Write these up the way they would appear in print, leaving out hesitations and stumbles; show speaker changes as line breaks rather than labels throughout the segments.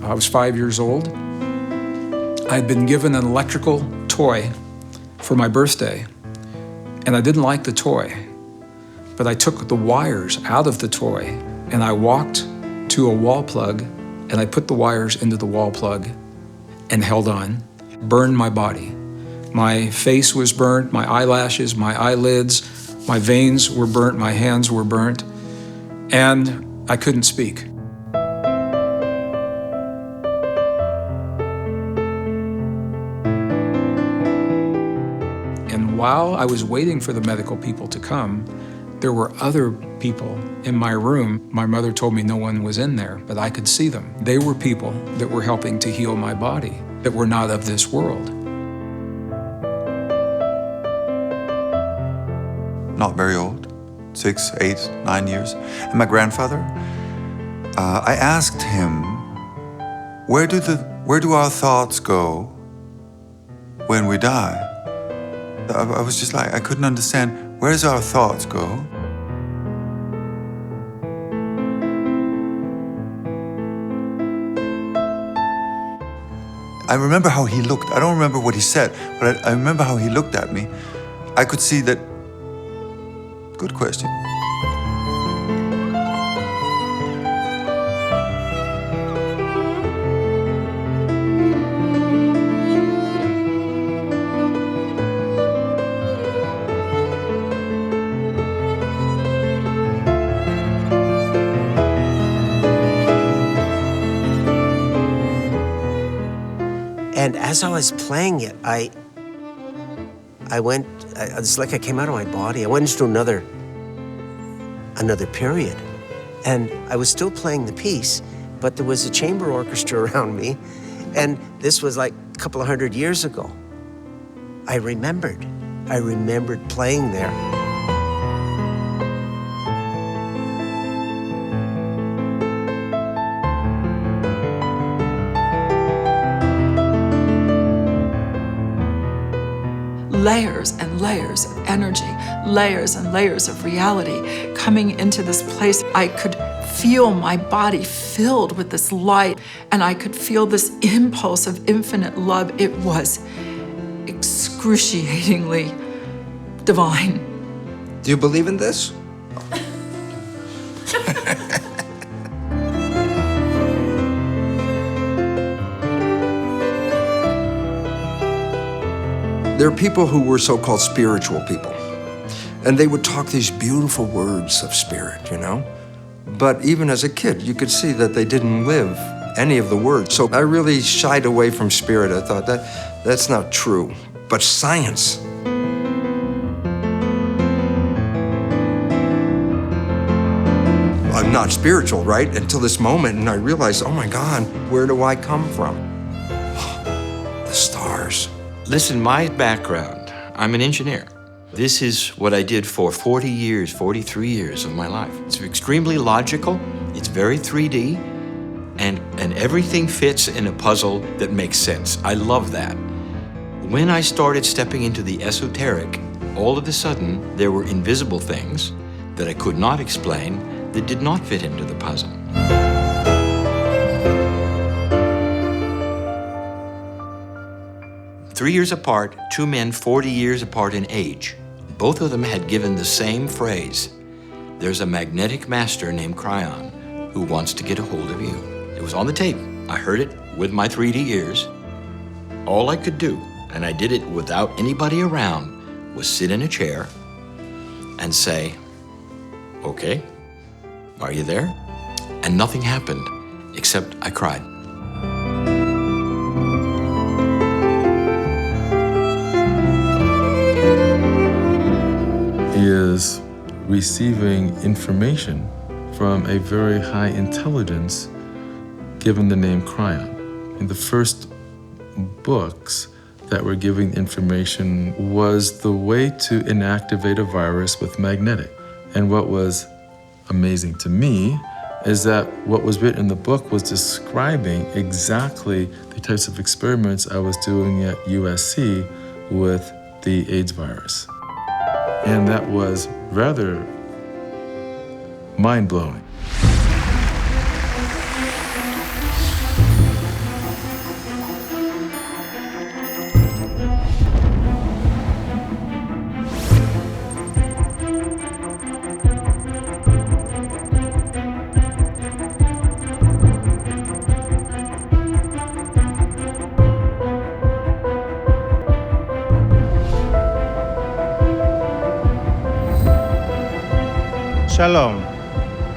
I was 5 years old. I'd been given an electrical toy for my birthday, and I didn't like the toy, but I took the wires out of the toy, and I walked to a wall plug, and I put the wires into the wall plug and held on, burned my body. My face was burnt, my eyelashes, my eyelids, my veins were burnt, my hands were burnt, and I couldn't speak. And while I was waiting for the medical people to come, there were other people in my room. My mother told me no one was in there, but I could see them. They were people that were helping to heal my body, that were not of this world.
Not very old, 6, 8, 9 years. And my grandfather, I asked him, where do our thoughts go when we die? I was just like, I couldn't understand, where does our thoughts go? I remember how he looked. I don't remember what he said, but I remember how he looked at me. I could see that. Good question.
And as I was playing it, it's like I came out of my body. I went into another period. And I was still playing the piece, but there was a chamber orchestra around me. And this was like a couple of 100 years ago. I remembered playing there.
Layers and layers of energy, layers and layers of reality coming into this place. I could feel my body filled with this light, and I could feel this impulse of infinite love. It was excruciatingly divine.
Do you believe in this? There are people who were so-called spiritual people, and they would talk these beautiful words of spirit, you know? But even as a kid, you could see that they didn't live any of the words. So I really shied away from spirit. I thought that's not true. But science. I'm not spiritual, right? Until this moment, and I realized, oh my God, where do I come from? The stars.
Listen, my background, I'm an engineer. This is what I did for 40 years, 43 years of my life. It's extremely logical, it's very 3D, and everything fits in a puzzle that makes sense. I love that. When I started stepping into the esoteric, all of a sudden, there were invisible things that I could not explain that did not fit into the puzzle. Three years apart, two men 40 years apart in age. Both of them had given the same phrase. There's a magnetic master named Cryon who wants to get a hold of you. It was on the tape. I heard it with my 3D ears. All I could do, and I did it without anybody around, was sit in a chair and say, okay, are you there? And nothing happened, except I cried.
Is receiving information from a very high intelligence given the name Cryon. And the first books that were giving information was the way to inactivate a virus with magnetic. And what was amazing to me is that what was written in the book was describing exactly the types of experiments I was doing at USC with the AIDS virus. And that was rather mind-blowing.
Shalom.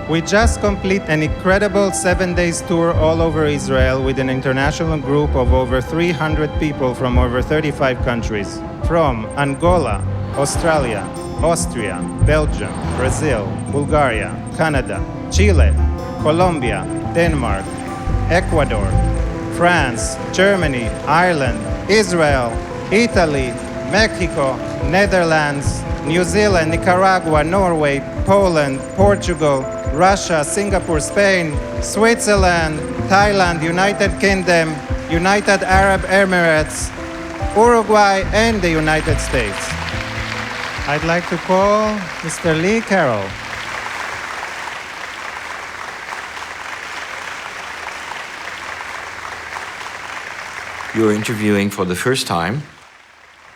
We just completed an incredible 7 days tour all over Israel with an international group of over 300 people from over 35 countries. From Angola, Australia, Austria, Belgium, Brazil, Bulgaria, Canada, Chile, Colombia, Denmark, Ecuador, France, Germany, Ireland, Israel, Italy, Mexico, Netherlands, New Zealand, Nicaragua, Norway, Poland, Portugal, Russia, Singapore, Spain, Switzerland, Thailand, United Kingdom, United Arab Emirates, Uruguay, and the United States. I'd like to call Mr. Lee Carroll.
You're interviewing for the first time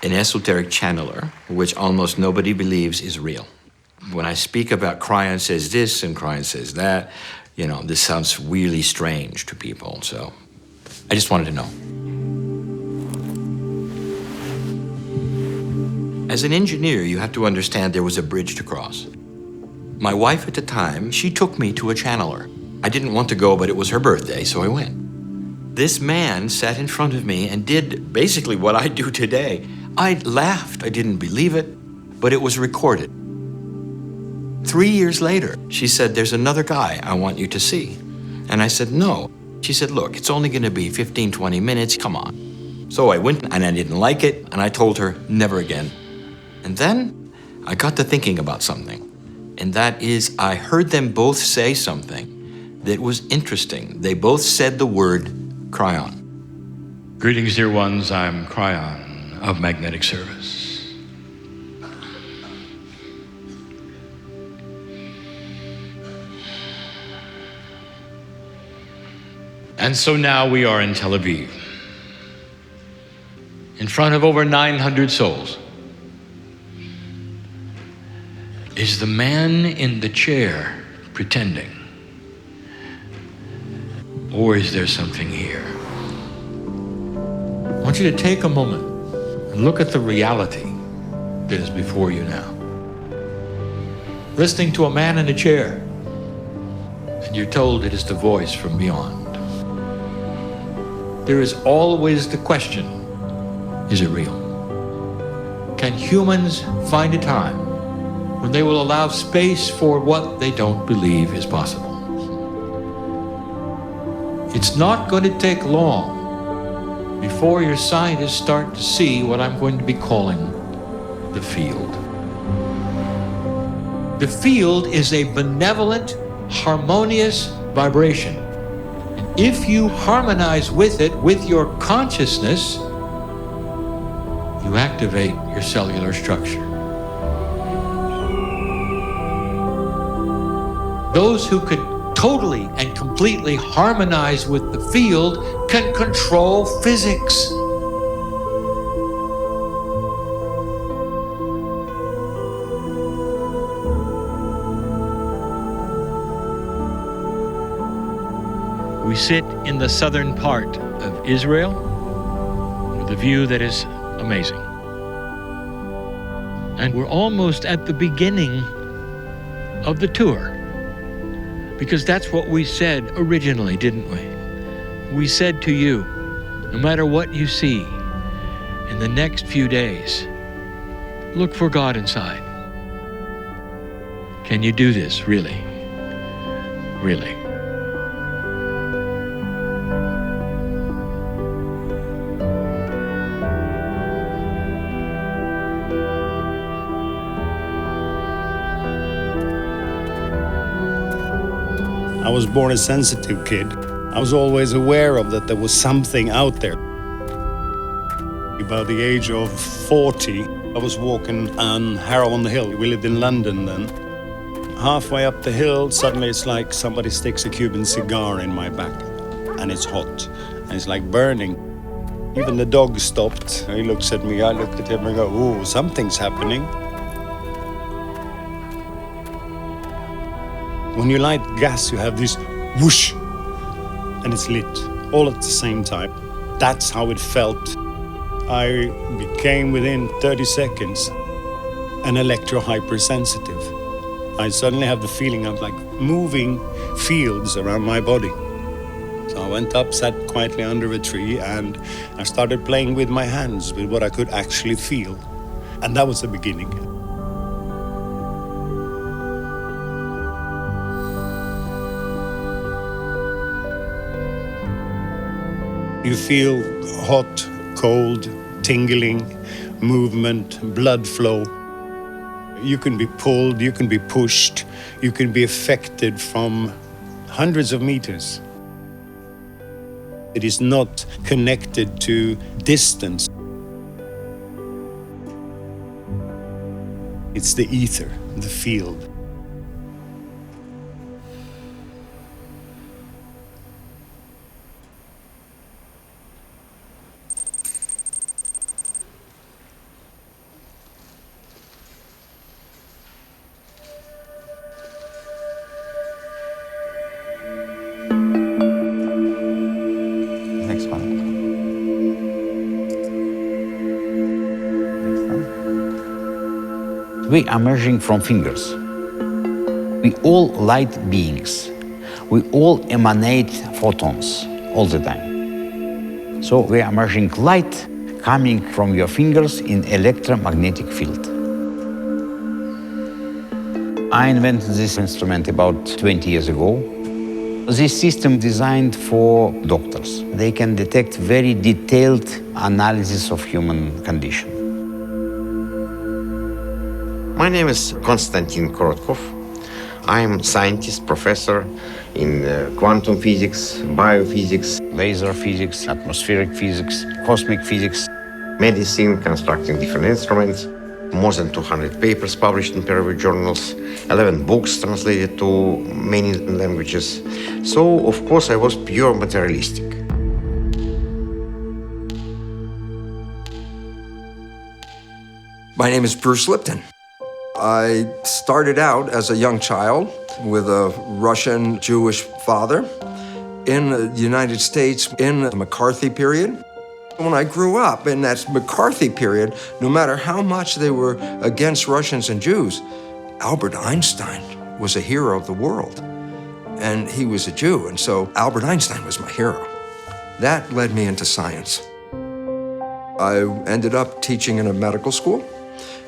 an esoteric channeler, which almost nobody believes is real. When I speak about Cryon says this and Cryon says that, this sounds really strange to people. So I just wanted to know. As an engineer, you have to understand there was a bridge to cross. My wife at the time, she took me to a channeler. I didn't want to go, but it was her birthday, so I went. This man sat in front of me and did basically what I do today. I laughed, I didn't believe it, but it was recorded. 3 years later, she said, there's another guy I want you to see. And I said, no. She said, look, it's only gonna be 15, 20 minutes, come on. So I went and I didn't like it, and I told her, never again. And then I got to thinking about something. And that is, I heard them both say something that was interesting. They both said the word Cryon.
Greetings, dear ones. I'm Cryon of Magnetic Service. And so now we are in Tel Aviv, in front of over 900 souls. Is the man in the chair pretending? Or is there something here? I want you to take a moment and look at the reality that is before you now. Listening to a man in a chair, and you're told it is the voice from beyond. There is always the question, is it real? Can humans find a time when they will allow space for what they don't believe is possible? It's not going to take long before your scientists start to see what I'm going to be calling the field. The field is a benevolent, harmonious vibration. And if you harmonize with it, with your consciousness, you activate your cellular structure. Those who could totally and completely harmonize with the field can control physics. We sit in the southern part of Israel with a view that is amazing. And we're almost at the beginning of the tour. Because that's what we said originally, didn't we? We said to you, no matter what you see in the next few days, look for God inside. Can you do this, really? Really?
I was born a sensitive kid. I was always aware of that there was something out there. About the age of 40, I was walking on Harrow on the Hill. We lived in London then. Halfway up the hill, suddenly it's like somebody sticks a Cuban cigar in my back. And it's hot. And it's like burning. Even the dog stopped. He looks at me, I looked at him and go, ooh, something's happening. When you light gas, you have this whoosh, and it's lit, all at the same time. That's how it felt. I became, within 30 seconds, an electro-hypersensitive. I suddenly have the feeling of like moving fields around my body. So I went up, sat quietly under a tree, and I started playing with my hands, with what I could actually feel. And that was the beginning. You feel hot, cold, tingling, movement, blood flow. You can be pulled, you can be pushed, you can be affected from hundreds of meters. It is not connected to distance. It's the ether, the field.
Next one. We are emerging from fingers. We all light beings. We all emanate photons all the time. So we are emerging light coming from your fingers in electromagnetic field. I invented this instrument about 20 years ago. This system designed for doctors. They can detect very detailed analysis of human condition.
My name is Konstantin Korotkov. I'm scientist, professor in quantum physics, biophysics,
Laser physics, atmospheric physics, cosmic physics,
medicine, constructing different instruments, more than 200 papers published in peer-reviewed journals, 11 books translated to many languages. So, of course, I was pure materialistic.
My name is Bruce Lipton. I started out as a young child with a Russian Jewish father in the United States in the McCarthy period. When I grew up in that McCarthy period, no matter how much they were against Russians and Jews, Albert Einstein was a hero of the world. And he was a Jew, and so Albert Einstein was my hero. That led me into science. I ended up teaching in a medical school,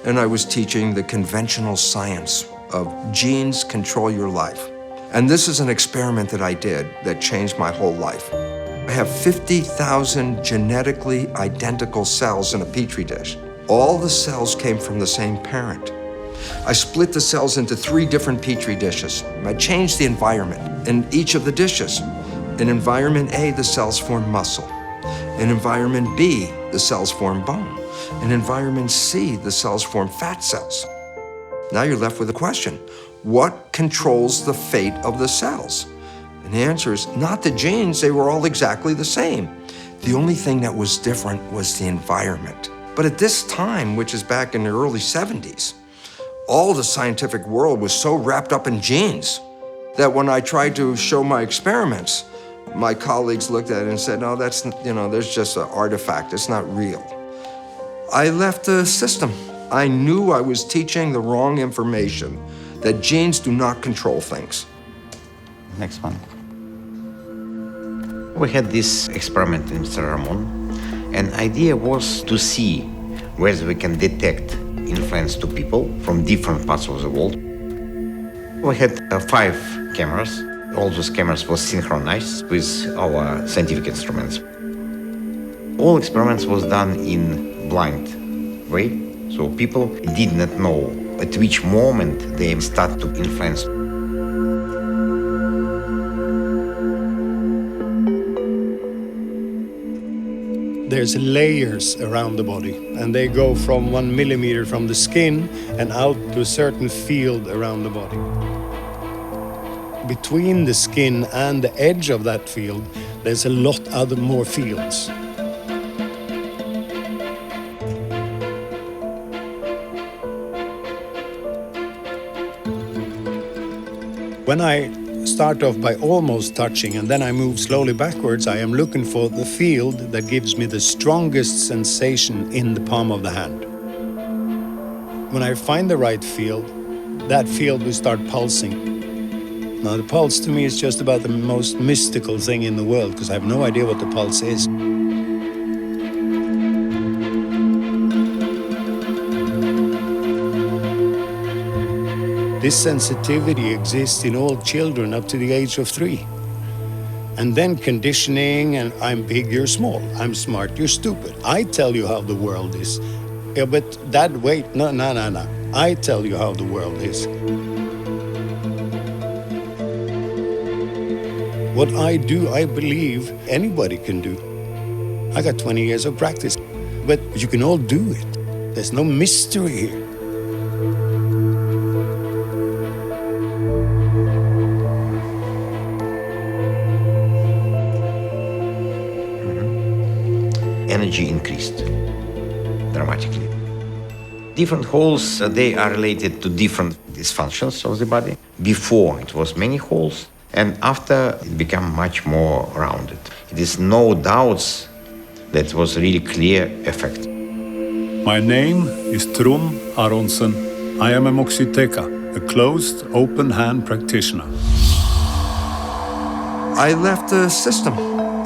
and I was teaching the conventional science of genes control your life. And this is an experiment that I did that changed my whole life. I have 50,000 genetically identical cells in a petri dish. All the cells came from the same parent. I split the cells into 3 different petri dishes. I changed the environment in each of the dishes. In environment A, the cells form muscle. In environment B, the cells form bone. In environment C, the cells form fat cells. Now you're left with a question. What controls the fate of the cells? And the answer is not the genes, they were all exactly the same. The only thing that was different was the environment. But at this time, which is back in the early 70s, all the scientific world was so wrapped up in genes that when I tried to show my experiments, my colleagues looked at it and said, no, that's, there's just an artifact, it's not real. I left the system. I knew I was teaching the wrong information, that genes do not control things.
Next one.
We had this experiment in Mr. Ramon, and the idea was to see whether we can detect influence to people from different parts of the world. We had 5 cameras. All those cameras were synchronized with our scientific instruments. All experiments was done in blind way, so people did not know at which moment they start to influence.
There's layers around the body, and they go from 1 millimeter from the skin and out to a certain field around the body. Between the skin and the edge of that field, there's a lot other more fields. When I start off by almost touching and then I move slowly backwards, I am looking for the field that gives me the strongest sensation in the palm of the hand. When I find the right field, that field will start pulsing. Now, the pulse to me is just about the most mystical thing in the world, because I have no idea what the pulse is. This sensitivity exists in all children up to the age of 3. And then conditioning, and I'm big, you're small. I'm smart, you're stupid. I tell you how the world is. Yeah, but wait, no. I tell you how the world is. What I do, I believe anybody can do. I got 20 years of practice, but you can all do it. There's no mystery here.
Energy increased dramatically. Different holes, they are related to different dysfunctions of the body. Before, it was many holes, and after, it became much more rounded. It is no doubts that was really clear effect.
My name is Trum Aronsen. I am a moxiteca, a closed, open-hand practitioner.
I left the system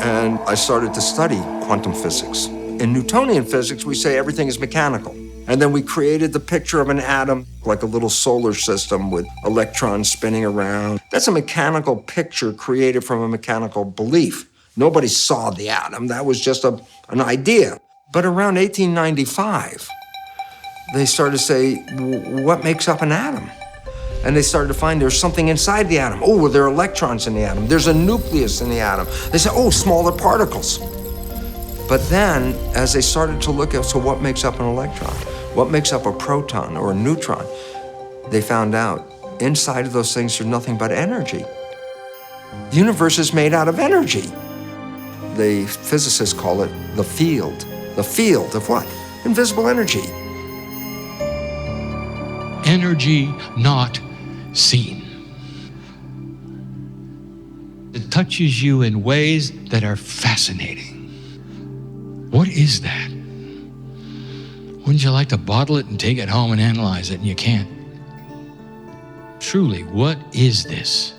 and I started to study quantum physics. In Newtonian physics, we say everything is mechanical. And then we created the picture of an atom, like a little solar system with electrons spinning around. That's a mechanical picture created from a mechanical belief. Nobody saw the atom. That was just an idea. But around 1895, they started to say, what makes up an atom? And they started to find there's something inside the atom. Oh, well, there are electrons in the atom. There's a nucleus in the atom. They said, oh, smaller particles. But then, as they started to look at, so what makes up an electron? What makes up a proton or a neutron? They found out inside of those things, there's nothing but energy. The universe is made out of energy. The physicists call it the field. The field of what? Invisible energy.
Energy not seen. It touches you in ways that are fascinating. What is that? Wouldn't you like to bottle it and take it home and analyze it, and you can't? Truly, what is this?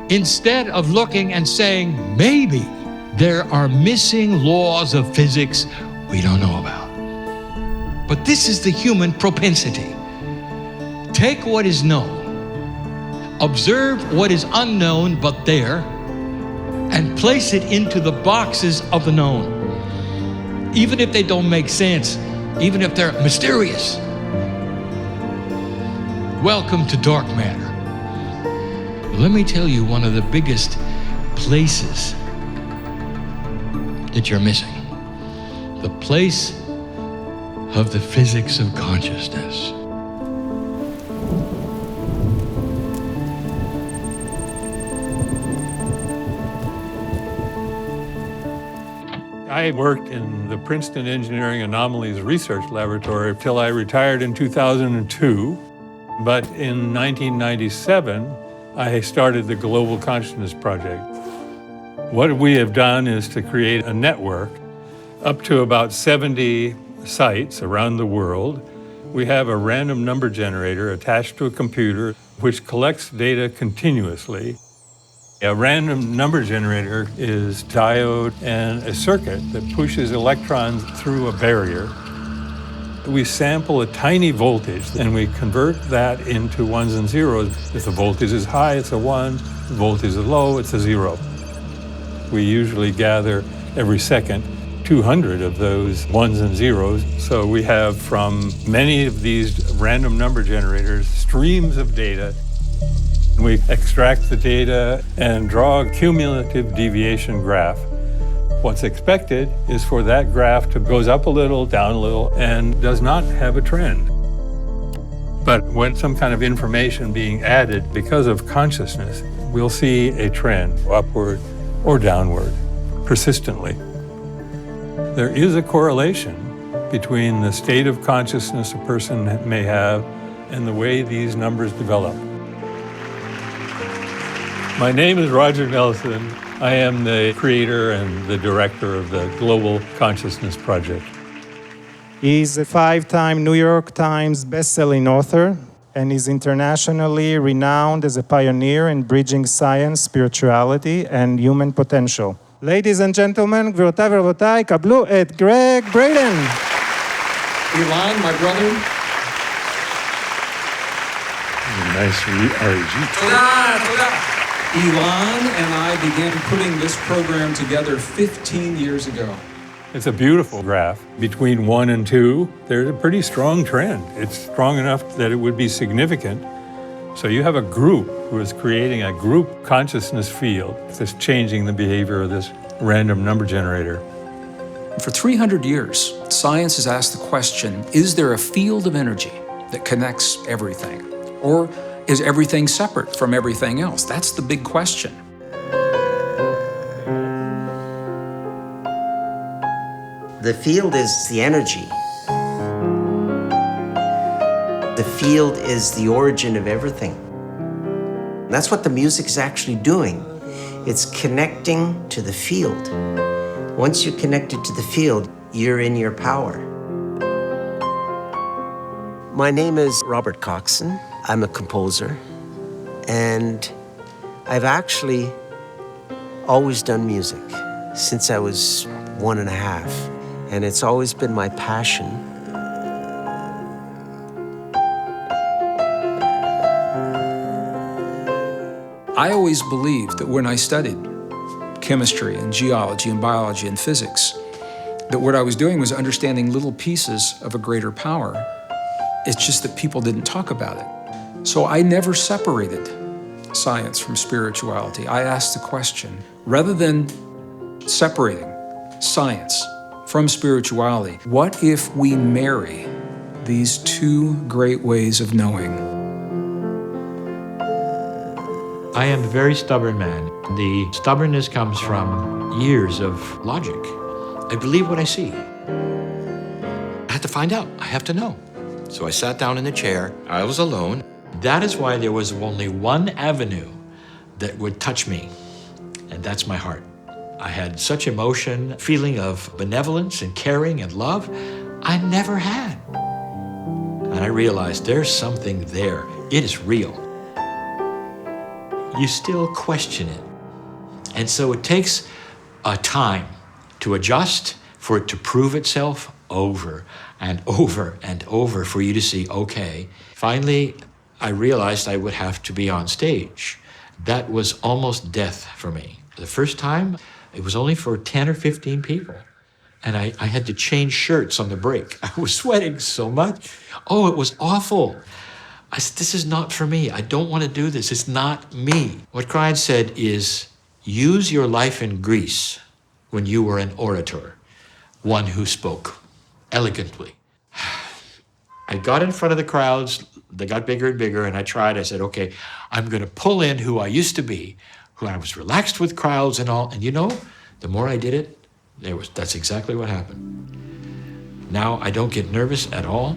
Instead of looking and saying, maybe there are missing laws of physics we don't know about. But this is the human propensity. Take what is known, observe what is unknown but there, and place it into the boxes of the known. Even if they don't make sense, even if they're mysterious. Welcome to dark matter. Let me tell you one of the biggest places that you're missing. The place of the physics of consciousness.
I worked in the Princeton Engineering Anomalies Research Laboratory till I retired in 2002. But in 1997, I started the Global Consciousness Project. What we have done is to create a network up to about 70 sites around the world. We have a random number generator attached to a computer which collects data continuously. A random number generator is diode and a circuit that pushes electrons through a barrier. We sample a tiny voltage and we convert that into ones and zeros. If the voltage is high, it's a 1. If the voltage is low, it's a 0. We usually gather every second 200 of those ones and zeros. So we have from many of these random number generators streams of data. We extract the data and draw a cumulative deviation graph. What's expected is for that graph to goes up a little, down a little, and does not have a trend. But when some kind of information being added because of consciousness, we'll see a trend, upward or downward, persistently. There is a correlation between the state of consciousness a person may have and the way these numbers develop. My name is Roger Nelson. I am the creator and the director of the Global Consciousness Project.
He's a 5-time New York Times best-selling author, and is internationally renowned as a pioneer in bridging science, spirituality, and human potential. Ladies and gentlemen, גבירותיי ורבותיי, קבלו את גרג בריידן.
Elon, my brother.
Nice re-RG.
Elon and I began putting this program together 15 years ago.
It's a beautiful graph. Between 1 and 2, there's a pretty strong trend. It's strong enough that it would be significant. So you have a group who is creating a group consciousness field that's changing the behavior of this random number generator.
For 300 years, science has asked the question, is there a field of energy that connects everything? Or is everything separate from everything else? That's the big question.
The field is the energy. The field is the origin of everything. That's what the music is actually doing. It's connecting to the field. Once you're connected to the field, you're in your power. My name is Robert Coxon. I'm a composer. And I've actually always done music since I was 1.5. And it's always been my passion.
I always believed that when I studied chemistry and geology and biology and physics, that what I was doing was understanding little pieces of a greater power. It's just that people didn't talk about it. So I never separated science from spirituality. I asked the question, rather than separating science from spirituality, what if we marry these two great ways of knowing?
I am a very stubborn man. The stubbornness comes from years of logic. I believe what I see. I have to find out. I have to know. So I sat down in the chair. I was alone. That is why there was only one avenue that would touch me, and that's my heart. I had such emotion, feeling of benevolence and caring and love I never had. And I realized there's something there. It is real. You still question it. And so it takes a time to adjust, for it to prove itself over and over and over, for you to see, okay. Finally, I realized I would have to be on stage. That was almost death for me. The first time, it was only for 10 or 15 people. And I had to change shirts on the break. I was sweating so much. Oh, it was awful. I said, this is not for me. I don't want to do this. It's not me. What Cryan said is, use your life in Greece when you were an orator, one who spoke elegantly. I got in front of the crowds. They got bigger and bigger, and I said, okay, I'm going to pull in who I used to be, who I was relaxed with crowds and all. And you know, the more I did it, that's exactly what happened. Now I don't get nervous at all.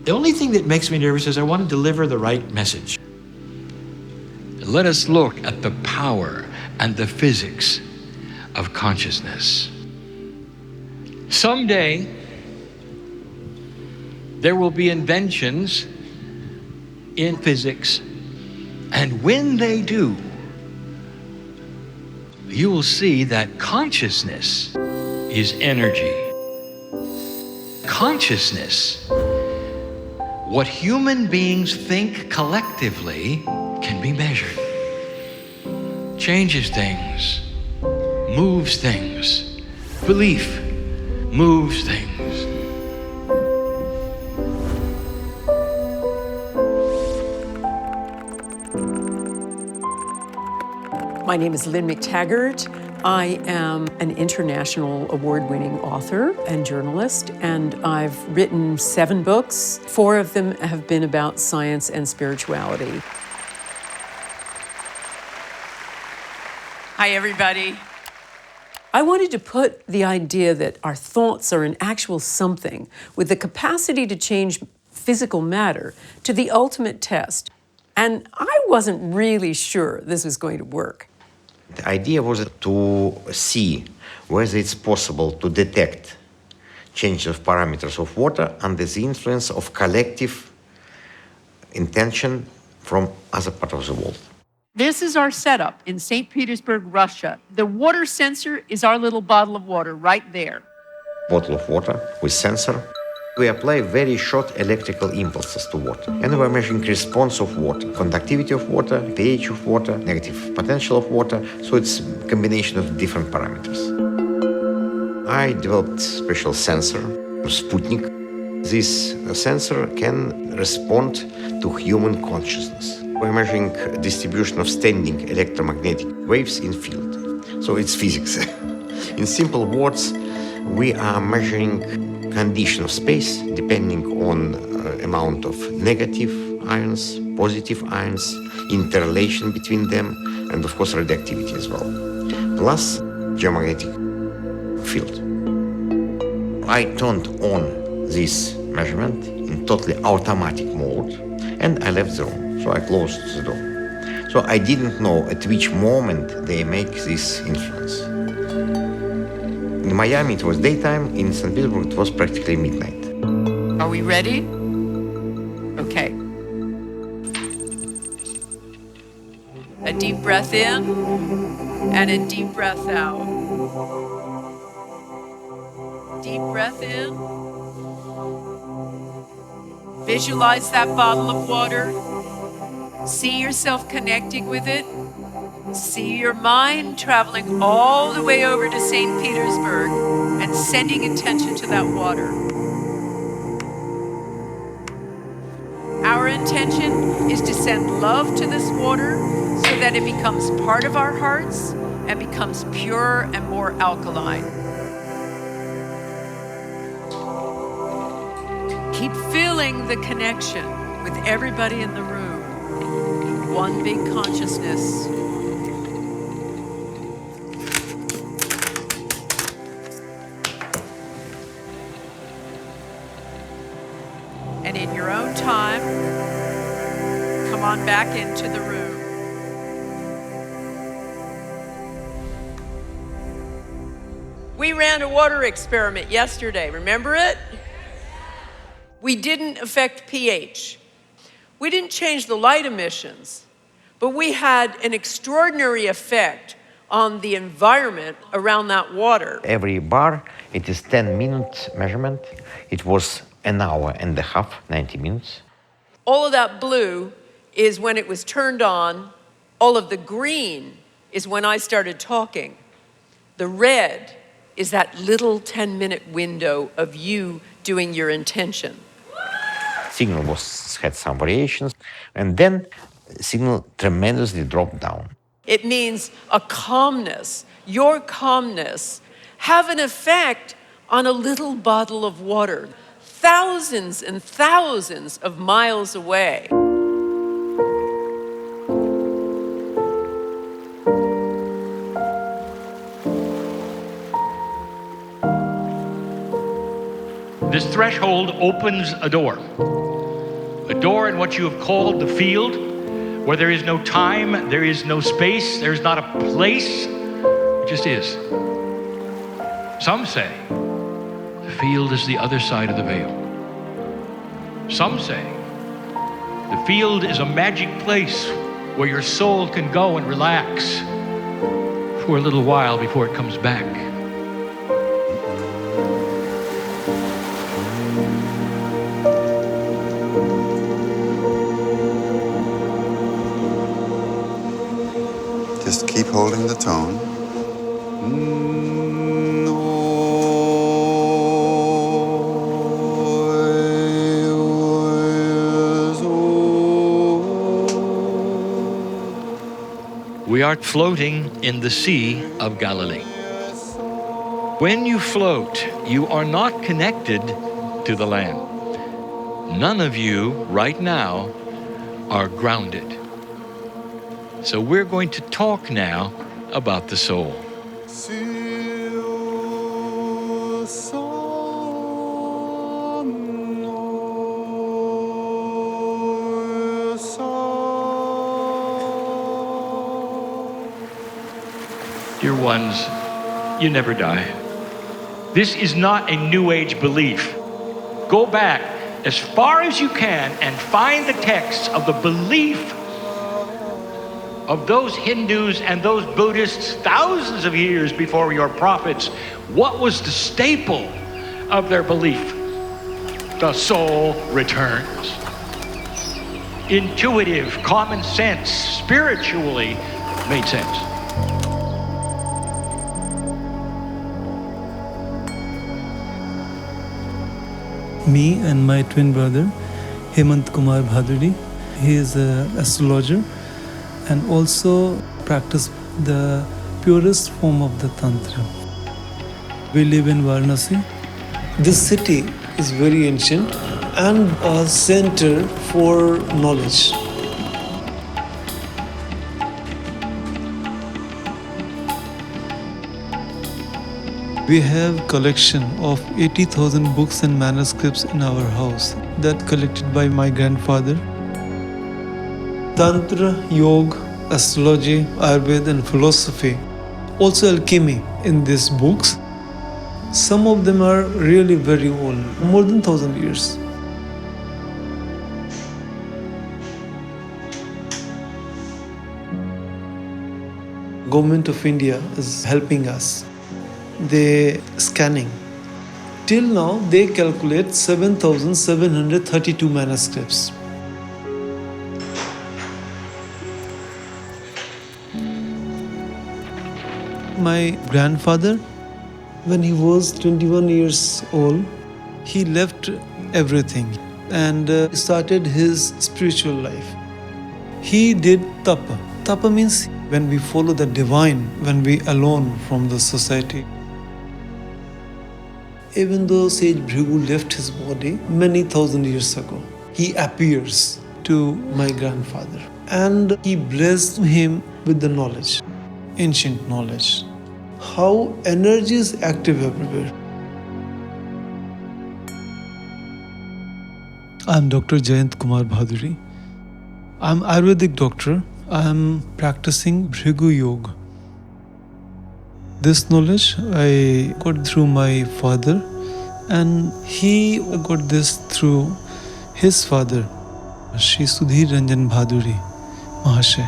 The only thing that makes me nervous is I want to deliver the right message.
Let us look at the power and the physics of consciousness. Someday, there will be inventions in physics, and when they do, you will see that consciousness is energy. Consciousness, what human beings think collectively, can be measured. Changes things, moves things. Belief moves things.
My name is Lynn McTaggart. I am an international award-winning author and journalist, and I've written 7 books. 4 of them have been about science and spirituality.
Hi, everybody.
I wanted to put the idea that our thoughts are an actual something with the capacity to change physical matter to the ultimate test. And I wasn't really sure this was going to work.
The idea was to see whether it's possible to detect change of parameters of water under the influence of collective intention from other parts of the world.
This is our setup in St. Petersburg, Russia. The water sensor is our little bottle of water right there.
Bottle of water with sensor. We apply very short electrical impulses to water. And we're measuring response of water, conductivity of water, pH of water, negative potential of water. So it's a combination of different parameters. I developed a special sensor, Sputnik. This sensor can respond to human consciousness. We're measuring distribution of standing electromagnetic waves in field. So it's physics. In simple words, we are measuring condition of space depending on amount of negative ions, positive ions, interrelation between them, and of course radioactivity as well, plus geomagnetic field. I turned on this measurement in totally automatic mode and I left the room. So I closed the door. So I didn't know at which moment they make this influence. In Miami it was daytime, in St. Petersburg it was practically midnight.
Are we ready? Okay. A deep breath in and a deep breath out. Deep breath in. Visualize that bottle of water. See yourself connecting with it. See your mind traveling all the way over to St. Petersburg and sending attention to that water. Our intention is to send love to this water so that it becomes part of our hearts and becomes pure and more alkaline. Keep feeling the connection with everybody in the room. One big consciousness. And in your own time, come on back into the room. We ran a water experiment yesterday, remember it? We didn't affect pH. We didn't change the light emissions, but we had an extraordinary effect on the environment around that water.
Every bar, it is 10-minute measurement. It was an hour and a half, 90 minutes.
All of that blue is when it was turned on. All of the green is when I started talking. The red is that little 10-minute window of you doing your intention.
Signal had some variations, and then signal tremendously dropped down.
It means a calmness, your calmness, have an effect on a little bottle of water, thousands and thousands of miles away.
This threshold opens a door in what you have called the field, where there is no time, there is no space, there is not a place, it just is. Some say the field is the other side of the veil. Some say the field is a magic place where your soul can go and relax for a little while before it comes back.
Just keep holding the tone.
We are floating in the Sea of Galilee. When you float, you are not connected to the land. None of you right now are grounded. So we're going to talk now about the soul. Dear ones, you never die. This is not a New Age belief. Go back as far as you can and find the texts of the belief of those Hindus and those Buddhists thousands of years before your prophets. What was the staple of their belief? The soul returns. Intuitive, common sense, spiritually made sense.
Me and my twin brother, Hemant Kumar Bhaduri, he is an astrologer and also practice the purest form of the Tantra. We live in Varanasi. This city is very ancient and a center for knowledge. We have collection of 80,000 books and manuscripts in our house that collected by my grandfather. Tantra, yoga, astrology, Ayurveda and philosophy. Also alchemy in these books. Some of them are really very old, more than 1,000 years. Government of India is helping us. They scanning. Till now, they calculate 7,732 manuscripts. My grandfather, when he was 21 years old, he left everything and started his spiritual life. He did tapa. Tapa means when we follow the divine, when we alone from the society. Even though Sage Bhrigu left his body many thousand years ago, he appears to my grandfather and he blessed him with the knowledge, ancient knowledge, how energy is active everywhere. I'm Dr. Jayant Kumar Bhaduri. I'm Ayurvedic doctor. I'm practicing Bhrigu Yoga. This knowledge I got through my father and he got this through his father, Shri Sudhir Ranjan Bhaduri Mahashay.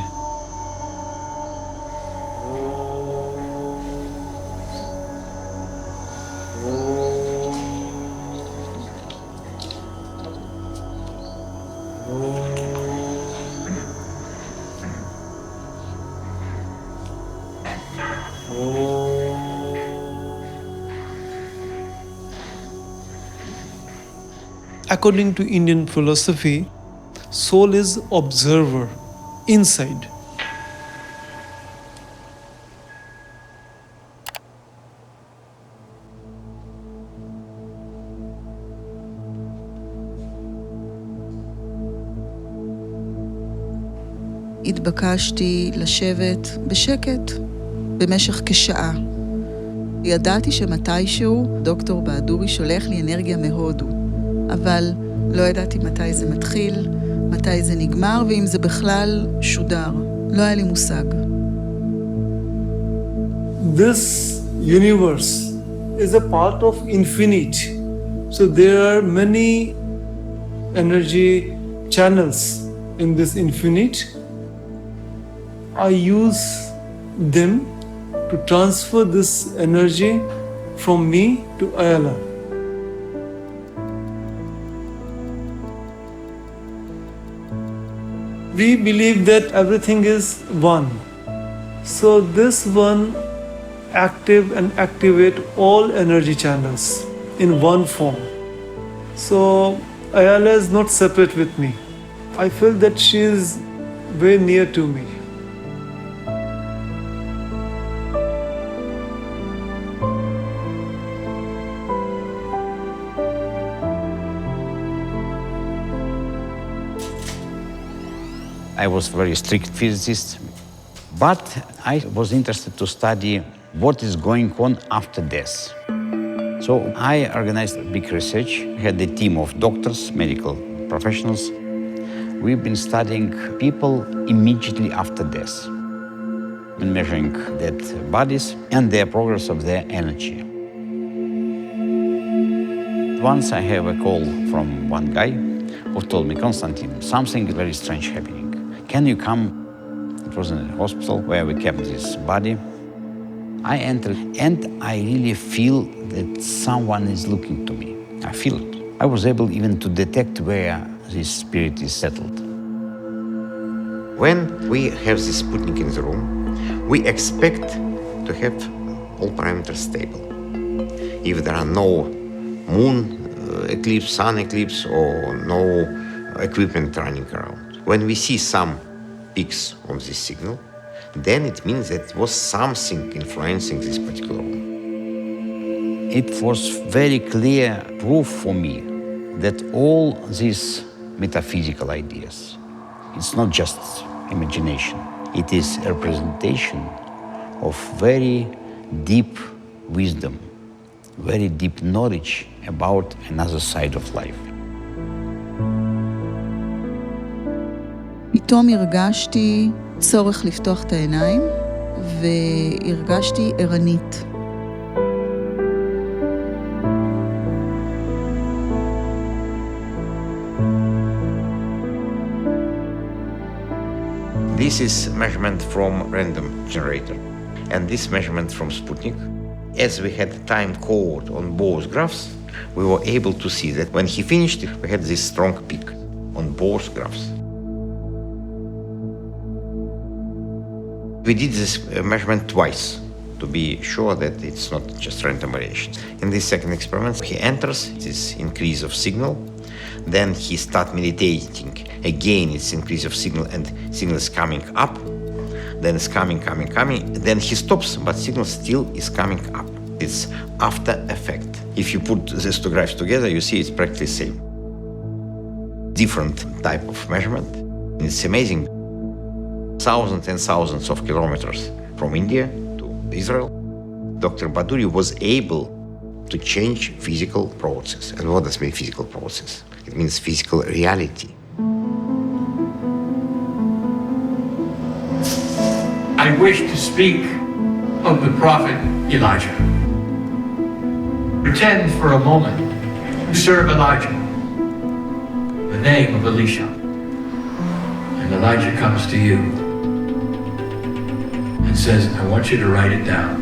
According to Indian philosophy, soul is observer, inside.
התבקשתי לשבת בשקט במשך כשעה. ידעתי שמתישהו דוקטור בהדורי שולח לי אנרגיה מהודו. אבל לא ידעתי מתי זה מתחיל, מתי זה נגמר, ואם זה בכלל שודר. לא היה לי מושג.
This universe is a part of infinite. So there are many energy channels in this infinite. I use them to transfer this energy from me to Ayala. We believe that everything is one. So this one active and activate all energy channels in one form. So Ayala is not separate with me. I feel that she is very near to me.
I was a very strict physicist, but I was interested to study what is going on after death. So I organized a big research, had a team of doctors, medical professionals. We've been studying people immediately after death and measuring dead bodies and the progress of their energy. Once I have a call from one guy who told me, Konstantin, something very strange happening. Can you come? It was in a hospital where we kept this body. I entered and I really feel that someone is looking to me. I feel it. I was able even to detect where this spirit is settled.
When we have this Sputnik in the room, we expect to have all parameters stable. If there are no moon eclipse, sun eclipse, or no equipment running around. When we see some peaks of this signal, then it means that it was something influencing this particular room.
It was very clear proof for me that all these metaphysical ideas, it's not just imagination. It is a representation of very deep wisdom, very deep knowledge about another side of life.
פתאום הרגשתי צורך לפתוח את העיניים, והרגשתי ערנית.
This is measurement from random generator, and this measurement from Sputnik. As we had time code on both graphs, we were able to see that when he finished, we had this strong peak on both graphs. We did this measurement twice to be sure that it's not just random variations. In this second experiment, he enters this increase of signal, then he starts meditating. Again, it's increase of signal, and signal is coming up, then it's coming, then he stops, but signal still is coming up. It's after effect. If you put these two graphs together, you see it's practically the same. Different type of measurement. It's amazing. Thousands and thousands of kilometers from India to Israel, Dr. Baduri was able to change physical process. And what does mean physical process? It means physical reality.
I wish to speak of the prophet Elijah. Pretend for a moment to serve Elijah, the name of Elisha. And Elijah comes to you and says, I want you to write it down,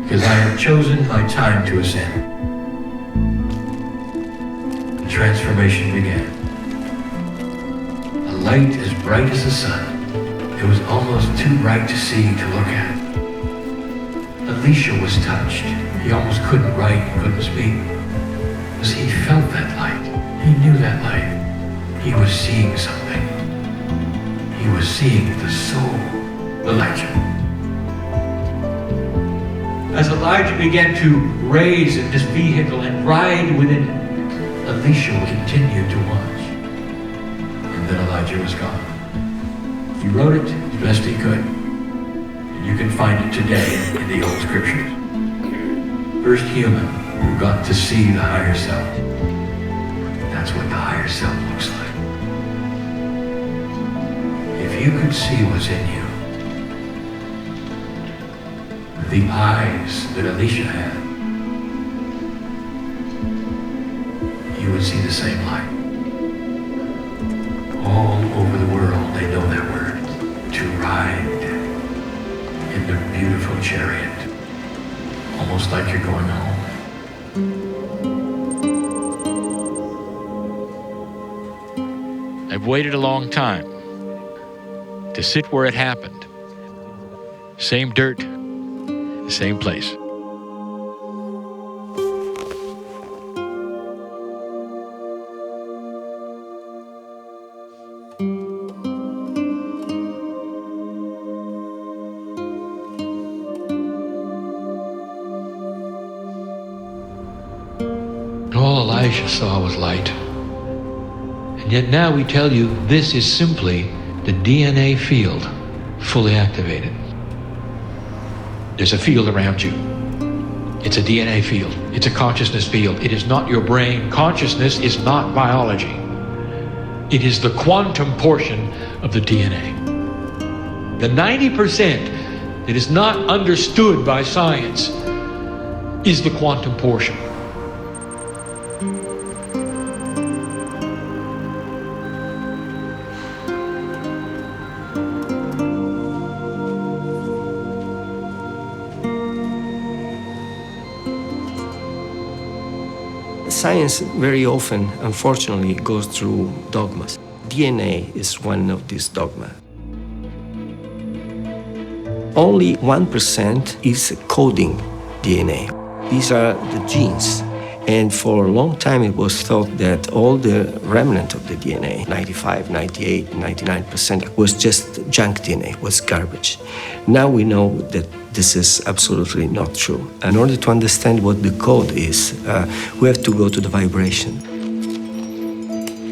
because I have chosen my time to ascend. The transformation began. A light as bright as the sun. It was almost too bright to see, to look at. Elisha was touched. He almost couldn't write, couldn't speak, because he felt that light. He knew that light. He was seeing something. He was seeing the soul, Elijah. As Elijah began to raise in this vehicle and ride within it, Elisha continued to watch. And then Elijah was gone. He wrote it as best he could. And you can find it today in the old scriptures. First human who got to see the higher self. That's what the higher self looks like. If you could see what's in you, the eyes that Elisha had, you would see the same light. All over the world, they know that word, to ride in the beautiful chariot, almost like you're going home. I've waited a long time to sit where it happened. Same dirt, same place. All Elijah saw was light. And yet now we tell you this is simply the DNA field fully activated. There's a field around you. It's a DNA field. It's a consciousness field. It is not your brain. Consciousness is not biology. It is the quantum portion of the DNA. The 90% that is not understood by science is the quantum portion.
Science very often, unfortunately, goes through dogmas. DNA is one of these dogmas. Only 1% is coding DNA. These are the genes. And for a long time it was thought that all the remnant of the DNA, 95, 98, 99%, was just junk DNA, was garbage. Now we know that this is absolutely not true. In order to understand what the code is, we have to go to the vibration.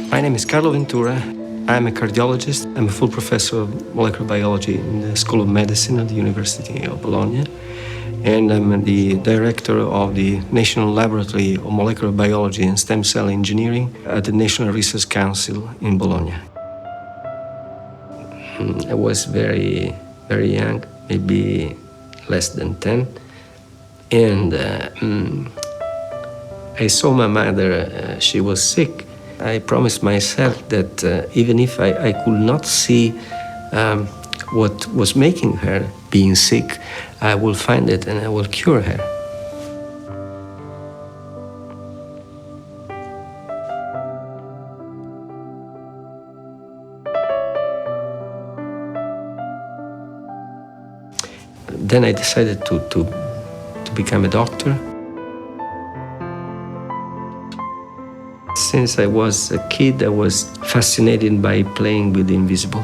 My name is Carlo Ventura. I'm a cardiologist. I'm a full professor of molecular biology in the School of Medicine at the University of Bologna. And I'm the director of the National Laboratory of Molecular Biology and Stem Cell Engineering at the National Research Council in Bologna. I was very, very young, maybe less than 10. And I saw my mother, she was sick. I promised myself that even if I could not see what was making her being sick, I will find it and I will cure her. Then I decided to become a doctor. Since I was a kid, I was fascinated by playing with the invisible.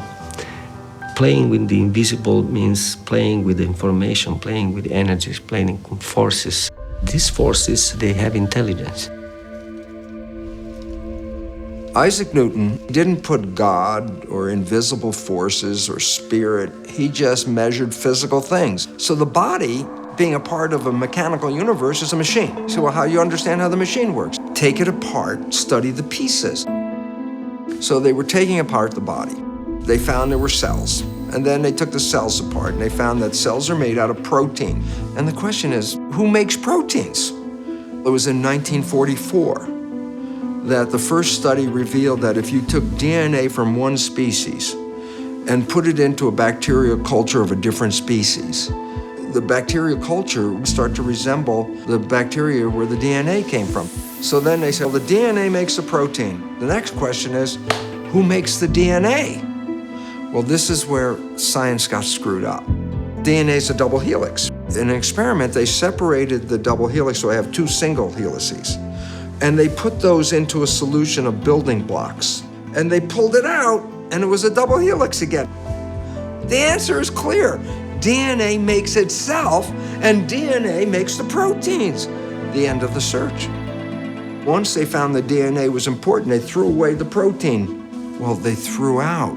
Playing with the invisible means playing with information, playing with energies, playing with forces. These forces, they have intelligence.
Isaac Newton didn't put God or invisible forces or spirit. He just measured physical things. So the body, being a part of a mechanical universe, is a machine. So how do you understand how the machine works? Take it apart, study the pieces. So they were taking apart the body. They found there were cells. And then they took the cells apart and they found that cells are made out of protein. And the question is, who makes proteins? It was in 1944 that the first study revealed that if you took DNA from one species and put it into a bacterial culture of a different species, the bacterial culture would start to resemble the bacteria where the DNA came from. So then they said, well, the DNA makes the protein. The next question is, who makes the DNA? Well, this is where science got screwed up. DNA is a double helix. In an experiment, they separated the double helix, so I have two single helices. And they put those into a solution of building blocks. And they pulled it out, and it was a double helix again. The answer is clear. DNA makes itself, and DNA makes the proteins. The end of the search. Once they found the DNA was important, they threw away the protein. Well, they threw out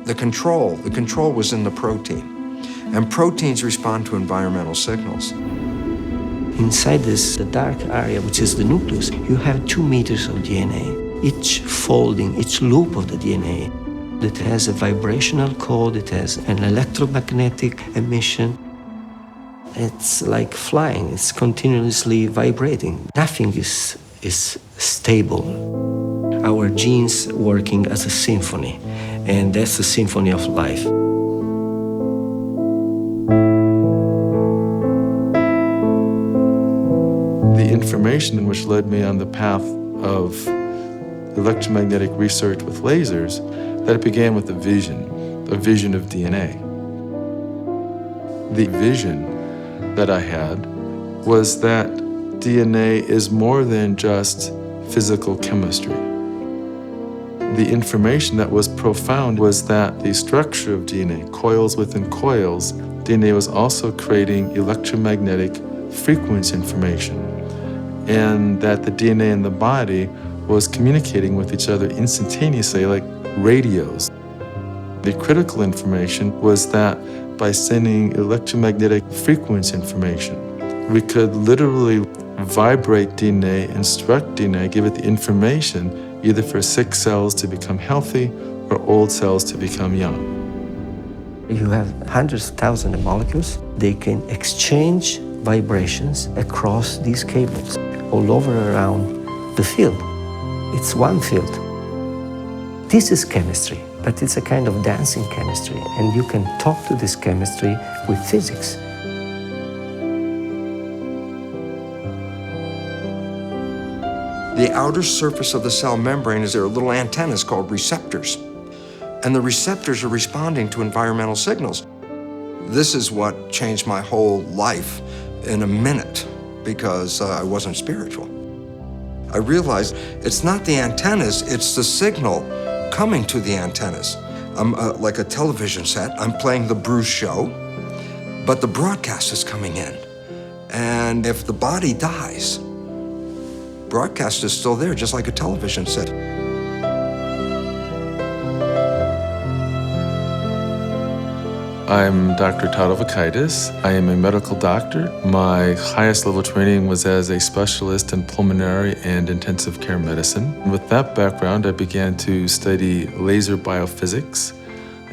the control. The control was in the protein. And proteins respond to environmental signals.
Inside the dark area, which is the nucleus, you have 2 meters of DNA. Each folding, each loop of the DNA, that has a vibrational code, it has an electromagnetic emission. It's like flying, it's continuously vibrating. Nothing is stable. Our genes working as a symphony, and that's the symphony of life.
The information which led me on the path of electromagnetic research with lasers, that it began with a vision of DNA. The vision that I had was that DNA is more than just physical chemistry. The information that was profound was that the structure of DNA, coils within coils, DNA was also creating electromagnetic frequency information, and that the DNA in the body was communicating with each other instantaneously like radios. The critical information was that by sending electromagnetic frequency information, we could literally vibrate DNA, instruct DNA, give it the information either for sick cells to become healthy or old cells to become young.
You have hundreds of thousands of molecules. They can exchange vibrations across these cables, all over around the field. It's one field. This is chemistry, but it's a kind of dancing chemistry, and you can talk to this chemistry with physics.
The outer surface of the cell membrane is there are little antennas called receptors. And the receptors are responding to environmental signals. This is what changed my whole life in a minute because I wasn't spiritual. I realized it's not the antennas, it's the signal coming to the antennas. I'm like a television set, I'm playing the Bruce show, but the broadcast is coming in. And if the body dies, broadcast is still there, just like a television set.
I'm Dr. Tadovakaitis. I am a medical doctor. My highest level training was as a specialist in pulmonary and intensive care medicine. And with that background, I began to study laser biophysics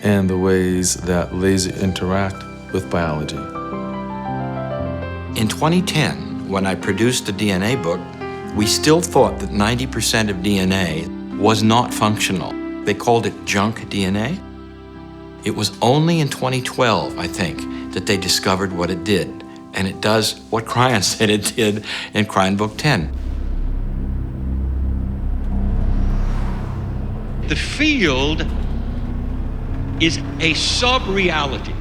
and the ways that lasers interact with biology.
In 2010, when I produced the DNA book, we still thought that 90% of DNA was not functional. They called it junk DNA. It was only in 2012, I think, that they discovered what it did. And it does what Cryan said it did in Cryan Book 10.
The field is a sub-reality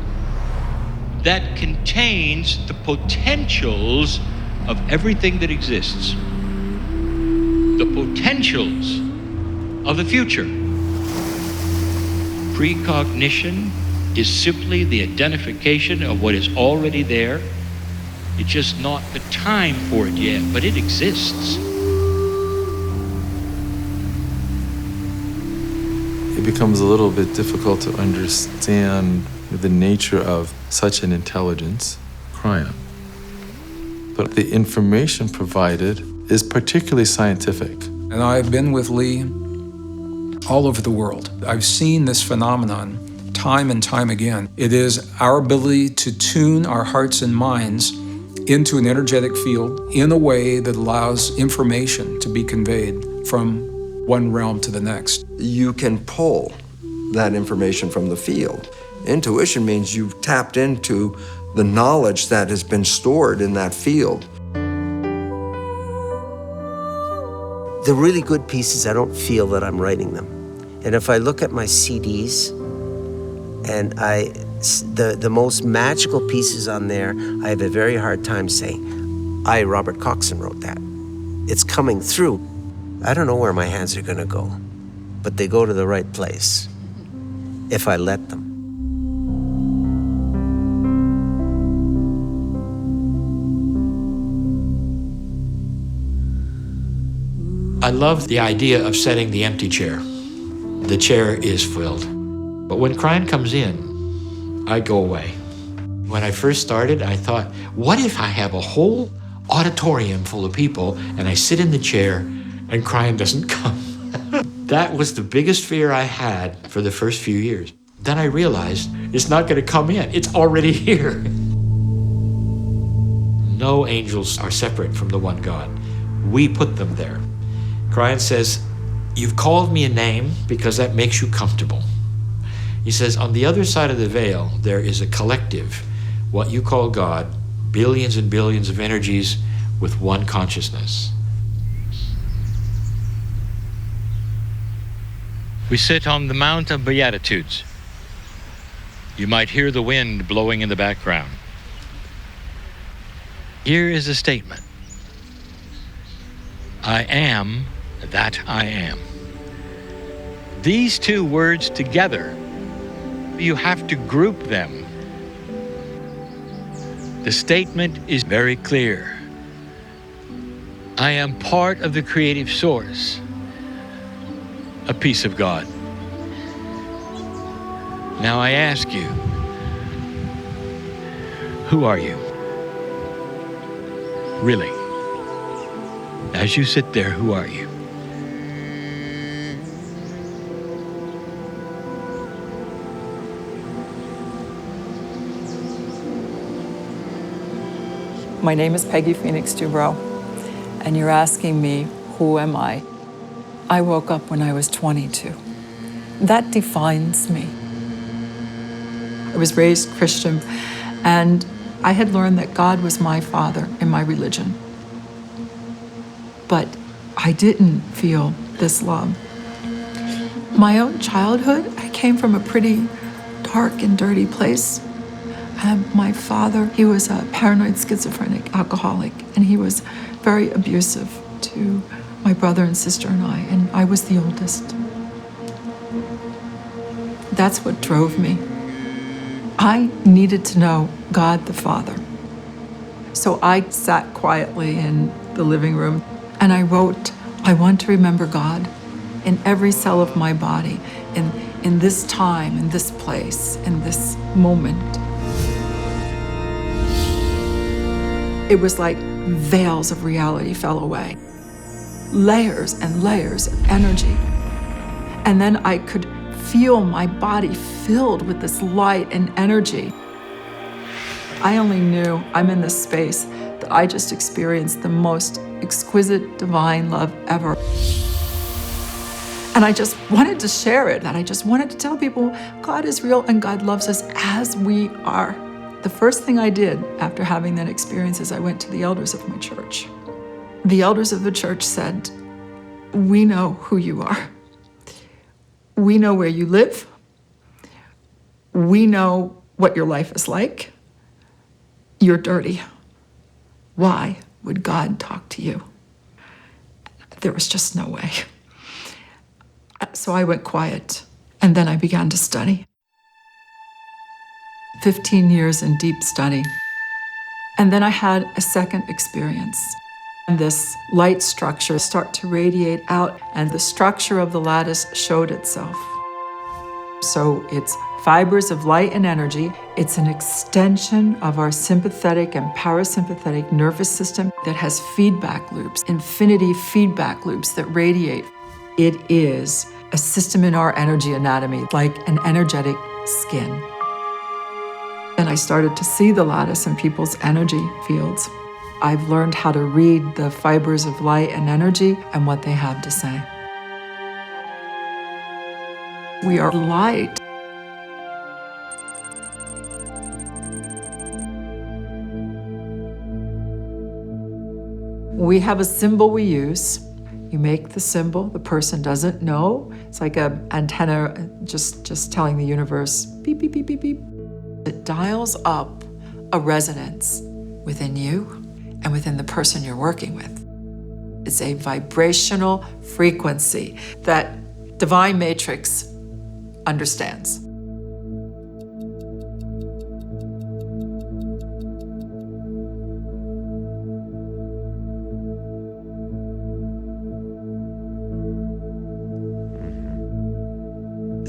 that contains the potentials of everything that exists. The potentials of the future. Precognition is simply the identification of what is already there. It's just not the time for it yet, but it exists.
It becomes a little bit difficult to understand the nature of such an intelligence, Cryan. But the information provided is particularly scientific.
And I've been with Lee all over the world. I've seen this phenomenon time and time again. It is our ability to tune our hearts and minds into an energetic field in a way that allows information to be conveyed from one realm to the next.
You can pull that information from the field. Intuition means you've tapped into the knowledge that has been stored in that field.
The really good pieces, I don't feel that I'm writing them. And if I look at my CDs, and the most magical pieces on there, I have a very hard time saying, I, Robert Coxon, wrote that. It's coming through. I don't know where my hands are gonna go, but they go to the right place, if I let them.
I love the idea of setting the empty chair. The chair is filled. But when Cryan comes in, I go away. When I first started, I thought, what if I have a whole auditorium full of people and I sit in the chair and Cryan doesn't come? That was the biggest fear I had for the first few years. Then I realized it's not going to come in. It's already here. No angels are separate from the one God. We put them there. Cryan says, you've called me a name because that makes you comfortable. He says, on the other side of the veil, there is a collective, what you call God, billions and billions of energies with one consciousness.
We sit on the Mount of Beatitudes. You might hear the wind blowing in the background. Here is a statement. I am that I am. These two words together, you have to group them. The statement is very clear. I am part of the creative source, a piece of God. Now I ask you, who are you? Really? As you sit there, who are you?
My name is Peggy Phoenix Dubrow, and you're asking me, who am I? I woke up when I was 22. That defines me. I was raised Christian, and I had learned that God was my father in my religion. But I didn't feel this love. My own childhood, I came from a pretty dark and dirty place. My father, he was a paranoid schizophrenic alcoholic, and he was very abusive to my brother and sister and I was the oldest. That's what drove me. I needed to know God the Father. So I sat quietly in the living room and I wrote, I want to remember God in every cell of my body, in this time, in this place, in this moment. It was like veils of reality fell away. Layers and layers of energy. And then I could feel my body filled with this light and energy. I only knew I'm in this space that I just experienced the most exquisite divine love ever. And I just wanted to share it, and I just wanted to tell people God is real and God loves us as we are. The first thing I did after having that experience is I went to the elders of my church. The elders of the church said, we know who you are. We know where you live. We know what your life is like. You're dirty. Why would God talk to you? There was just no way. So I went quiet, and then I began to study. 15 years in deep study. And then I had a second experience. And this light structure started to radiate out, and the structure of the lattice showed itself. So it's fibers of light and energy. It's an extension of our sympathetic and parasympathetic nervous system that has feedback loops, infinity feedback loops that radiate. It is a system in our energy anatomy, like an energetic skin. And I started to see the lattice in people's energy fields. I've learned how to read the fibers of light and energy and what they have to say. We are light. We have a symbol we use. You make the symbol, the person doesn't know. It's like an antenna just telling the universe, beep, beep, beep, beep, beep. It dials up a resonance within you and within the person you're working with. It's a vibrational frequency that Divine Matrix understands.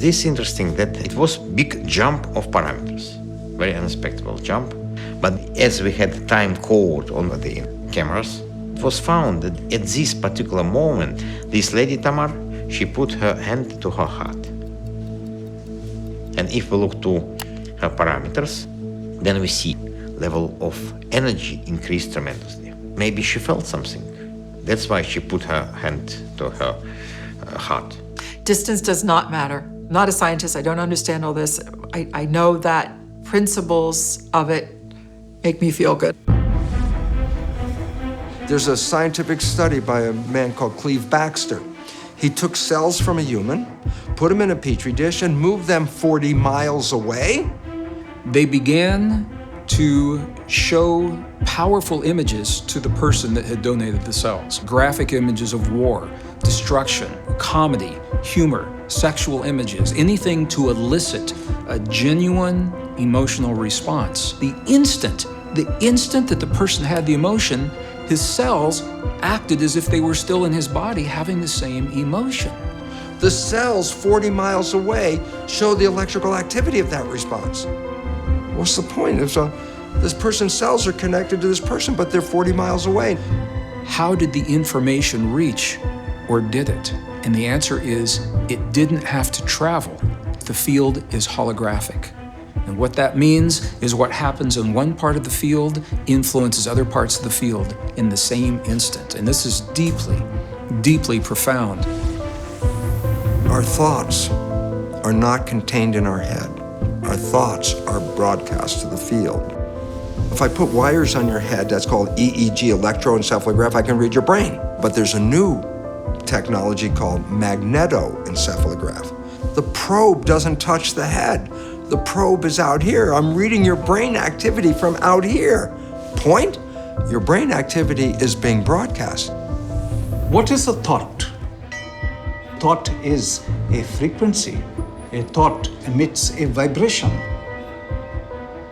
This is interesting that it was big jump of parameters, very unexpected jump. But as we had time code on the cameras, it was found that at this particular moment, this lady Tamar, she put her hand to her heart. And if we look to her parameters, then we see level of energy increased tremendously. Maybe she felt something. That's why she put her hand to her heart.
Distance does not matter. I'm not a scientist, I don't understand all this. I know that principles of it make me feel good.
There's a scientific study by a man called Cleve Baxter. He took cells from a human, put them in a petri dish, and moved them 40 miles away.
They began to show powerful images to the person that had donated the cells. Graphic images of war, destruction, comedy, humor, sexual images, anything to elicit a genuine emotional response. The instant that the person had the emotion, his cells acted as if they were still in his body having the same emotion.
The cells 40 miles away show the electrical activity of that response. What's the point? This person's cells are connected to this person, but they're 40 miles away.
How did the information reach, or did it? And the answer is, it didn't have to travel. The field is holographic. And what that means is what happens in one part of the field influences other parts of the field in the same instant. And this is deeply, deeply profound.
Our thoughts are not contained in our head. Our thoughts are broadcast to the field. If I put wires on your head, that's called EEG, electroencephalograph, I can read your brain. But there's a new technology called magnetoencephalograph. The probe doesn't touch the head. The probe is out here. I'm reading your brain activity from out here. Point? Your brain activity is being broadcast.
What is a thought? Thought is a frequency. A thought emits a vibration.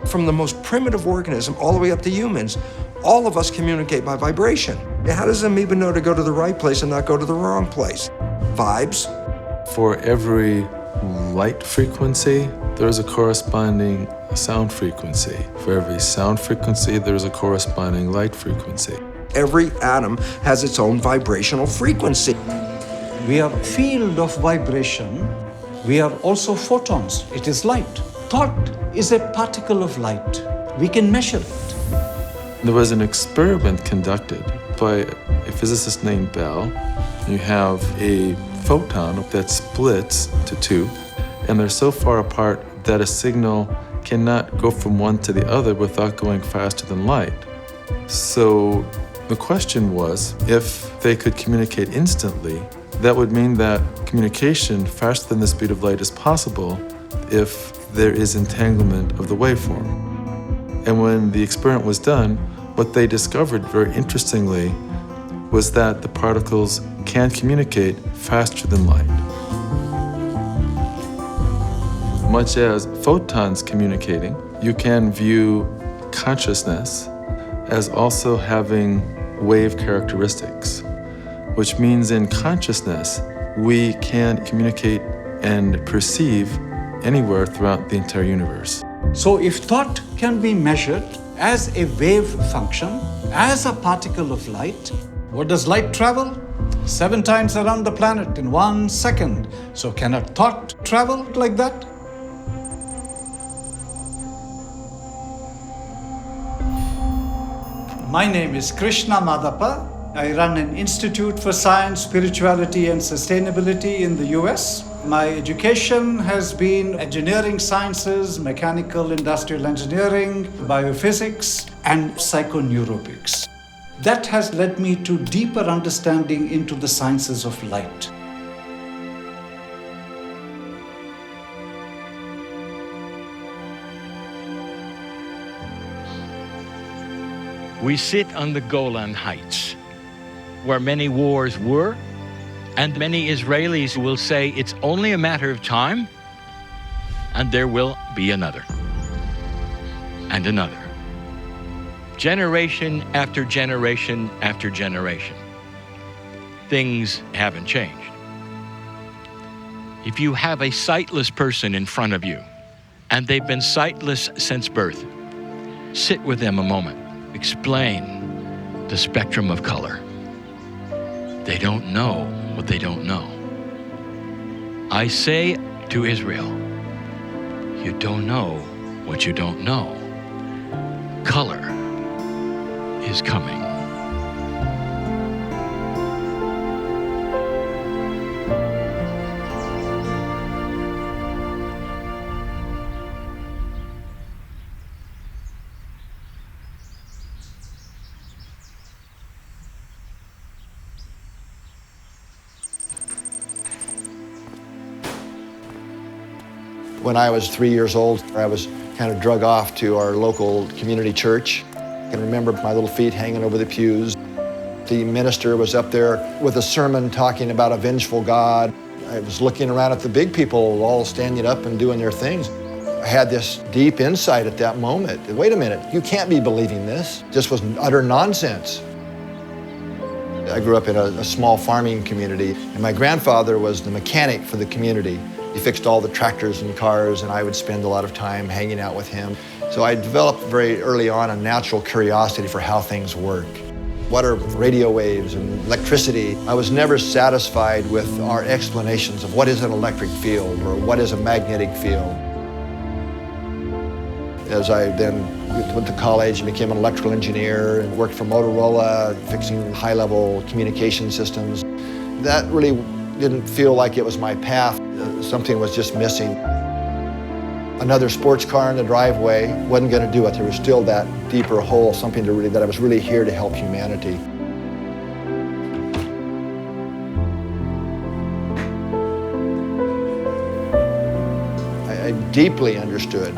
From the most primitive organism all the way up to humans, all of us communicate by vibration. How does an amoeba know to go to the right place and not go to the wrong place? Vibes.
For every light frequency, there's a corresponding sound frequency. For every sound frequency, there's a corresponding light frequency.
Every atom has its own vibrational frequency.
We are a field of vibration. We are also photons. It is light. Thought is a particle of light. We can measure it.
There was an experiment conducted by a physicist named Bell. You have a photon that splits to two, and they're so far apart that a signal cannot go from one to the other without going faster than light. So the question was, if they could communicate instantly, that would mean that communication faster than the speed of light is possible if there is entanglement of the waveform. And when the experiment was done, what they discovered very interestingly was that the particles can communicate faster than light. Much as photons communicating, you can view consciousness as also having wave characteristics, which means in consciousness, we can communicate and perceive anywhere throughout the entire universe.
So if thought can be measured as a wave function, as a particle of light, what does light travel? 7 times around the planet in 1 second. So can a thought travel like that? My name is Krishna Madappa. I run an Institute for Science, Spirituality and Sustainability in the US. My education has been engineering sciences, mechanical industrial engineering, biophysics, and psychoneurobics. That has led me to deeper understanding into the sciences of light.
We sit on the Golan Heights, where many wars were, and many Israelis will say it's only a matter of time, and there will be another, and another. Generation after generation after generation. Things haven't changed. If you have a sightless person in front of you, and they've been sightless since birth, sit with them a moment. Explain the spectrum of color. They don't know what they don't know. I say to Israel, you don't know what you don't know. Color is coming.
When I was 3 years old, I was kind of drug off to our local community church. I can remember my little feet hanging over the pews. The minister was up there with a sermon talking about a vengeful God. I was looking around at the big people all standing up and doing their things. I had this deep insight at that moment. Wait a minute, you can't be believing this. This was utter nonsense. I grew up in a small farming community, and my grandfather was the mechanic for the community. He fixed all the tractors and cars, and I would spend a lot of time hanging out with him. So I developed very early on a natural curiosity for how things work. What are radio waves and electricity? I was never satisfied with our explanations of what is an electric field or what is a magnetic field. as I then went to college and became an electrical engineer and worked for Motorola, fixing high-level communication systems. That really didn't feel like it was my path. Something was just missing. Another sports car in the driveway wasn't going to do it. There was still that deeper hole, something that I was really here to help humanity. I deeply understood,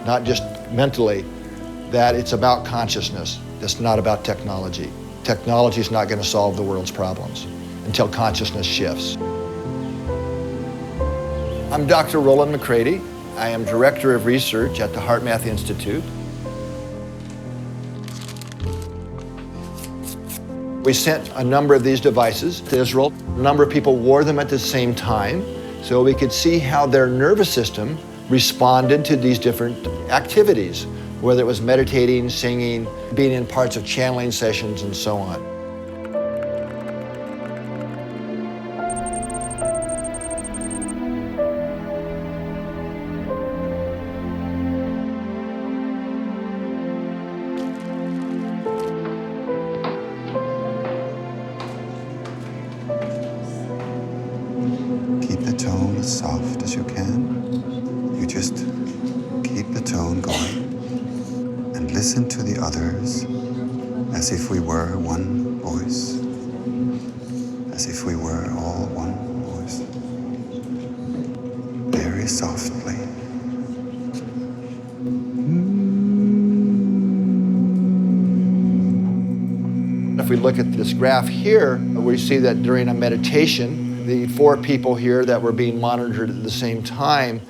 not just mentally, that it's about consciousness. It's not about technology. Technology is not going to solve the world's problems until consciousness shifts. I'm Dr. Roland McCready. I am Director of Research at the HeartMath Institute. We sent a number of these devices to Israel. A number of people wore them at the same time, so we could see how their nervous system responded to these different activities, whether it was meditating, singing, being in parts of channeling sessions, and so on.
Keep the tone as soft as you can. You just keep the tone going and listen to the others as if we were one voice, as if we were all one voice, very softly.
If we look at this graph here, we see that during a meditation, the 4 people here that were being monitored at the same time,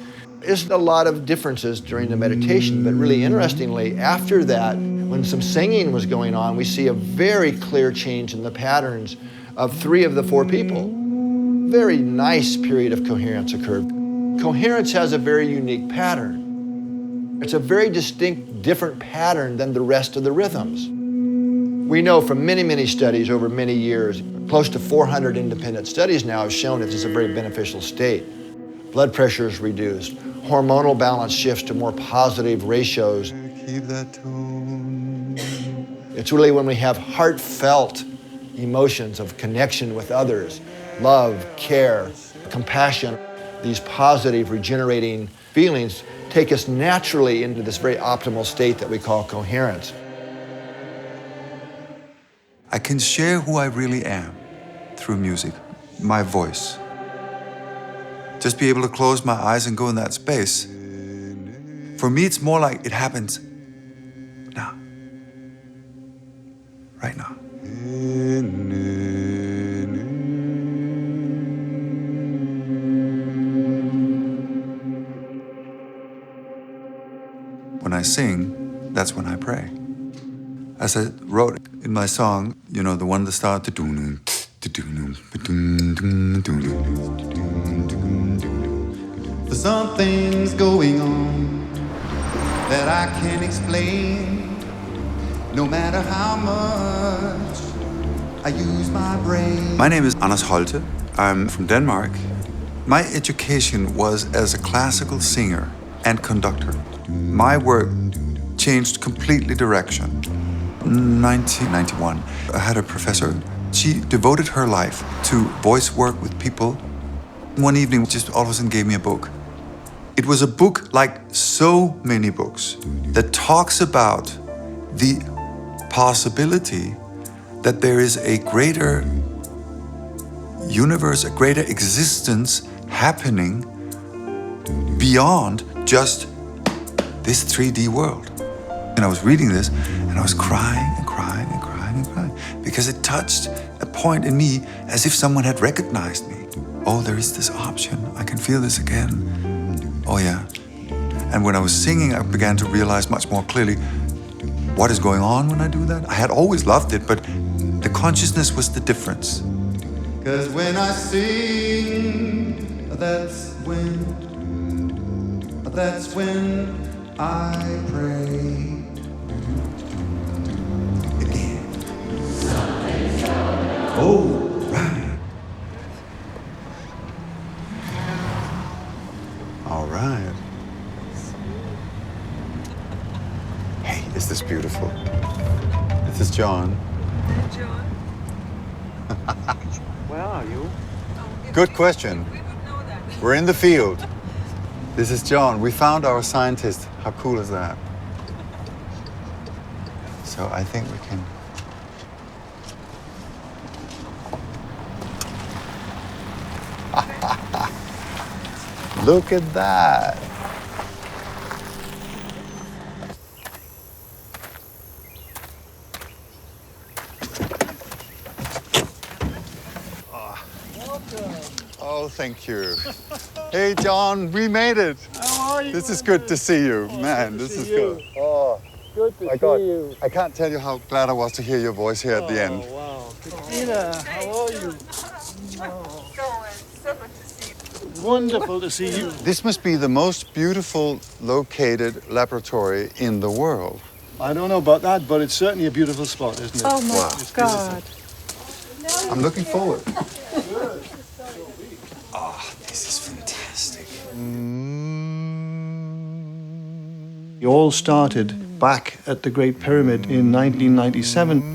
there's a lot of differences during the meditation, but really interestingly, after that, when some singing was going on, we see a very clear change in the patterns of 3 of the 4 people. Very nice period of coherence occurred. Coherence has a very unique pattern. It's a very distinct, different pattern than the rest of the rhythms. We know from many, many studies over many years, close to 400 independent studies now have shown that this is a very beneficial state. Blood pressure is reduced. Hormonal balance shifts to more positive ratios.
Keep that tone.
It's really when we have heartfelt emotions of connection with others, love, care, compassion, these positive regenerating feelings take us naturally into this very optimal state that we call coherence.
I can share who I really am through music, my voice. Just be able to close my eyes and go in that space. For me, it's more like it happens now, right now. When I sing, that's when I pray. As I wrote in my song, you know, the one that starts
Something's going on that I can't explain. No matter how much I use my brain.
My name is Anders Holte. I'm from Denmark. My education was as a classical singer and conductor. My work changed completely direction. 1991, I had a professor. She devoted her life to voice work with people. One evening, just all of a sudden gave me a book. It was a book like so many books that talks about the possibility that there is a greater universe, a greater existence happening beyond just this 3D world. And I was reading this and I was crying and crying and crying and crying because it touched a point in me as if someone had recognized me. Oh, there is this option. I can feel this again. Oh yeah. And when I was singing, I began to realize much more clearly what is going on when I do that. I had always loved it, but the consciousness was the difference.
'Cause when I sing, that's when I pray.
Again. Oh, right. All right. is John.
John.
Where are you?
Good question. We're in the field. This is John. We found our scientist. How cool is that? So I think we can... Look at that. Oh, thank you. Hey, John, we made it.
How are you?
This is good to see you. Man, this is good. Oh,
Good to
my God.
see you.
I can't tell you how glad I was to hear your voice here at the end.
Wow. Christina, how are you? Wonderful to see you.
This must be the most beautiful located laboratory in the world.
I don't know about that, but it's certainly a beautiful spot, isn't it?
Oh my
Wow.
God.
I'm looking forward.
This is fantastic.
It all started back at the Great Pyramid in 1997.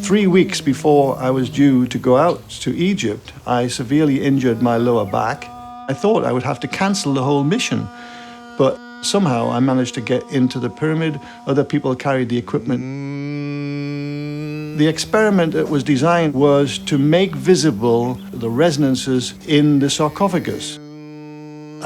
3 weeks before I was due to go out to Egypt, I severely injured my lower back. I thought I would have to cancel the whole mission, but somehow I managed to get into the pyramid. Other people carried the equipment. The experiment that was designed was to make visible the resonances in the sarcophagus.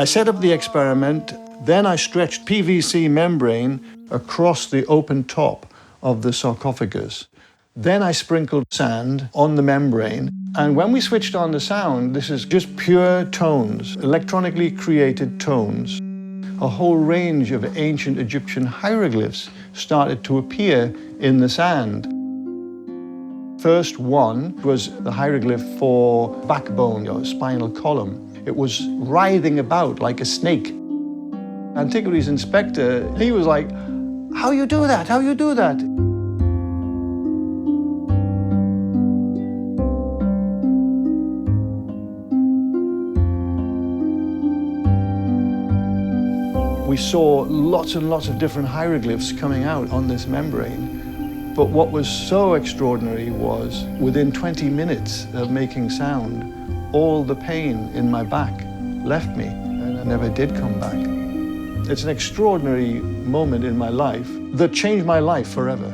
I set up the experiment, then I stretched PVC membrane across the open top of the sarcophagus. Then I sprinkled sand on the membrane, and when we switched on the sound, this is just pure tones, electronically created tones. A whole range of ancient Egyptian hieroglyphs started to appear in the sand. First one was the hieroglyph for backbone, or spinal column. It was writhing about like a snake. Antiquities inspector, he was like, "How you do that? How you do that?" We saw lots and lots of different hieroglyphs coming out on this membrane. But what was so extraordinary was, within 20 minutes of making sound, all the pain in my back left me, and I never did come back. It's an extraordinary moment in my life that changed my life forever.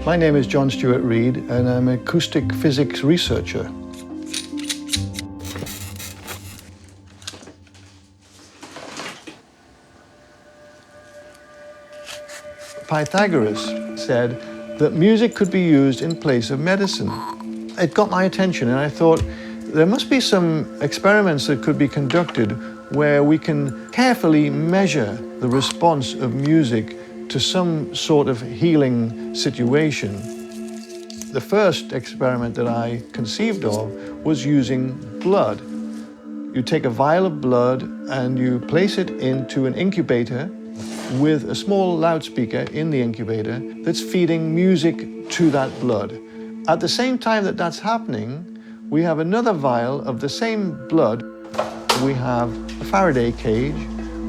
My name is John Stuart Reid, and I'm an acoustic physics researcher. Pythagoras said that music could be used in place of medicine. It got my attention, and I thought there must be some experiments that could be conducted where we can carefully measure the response of music to some sort of healing situation. The first experiment that I conceived of was using blood. You take a vial of blood and you place it into an incubator with a small loudspeaker in the incubator that's feeding music to that blood. At the same time that that's happening, we have another vial of the same blood. We have a Faraday cage,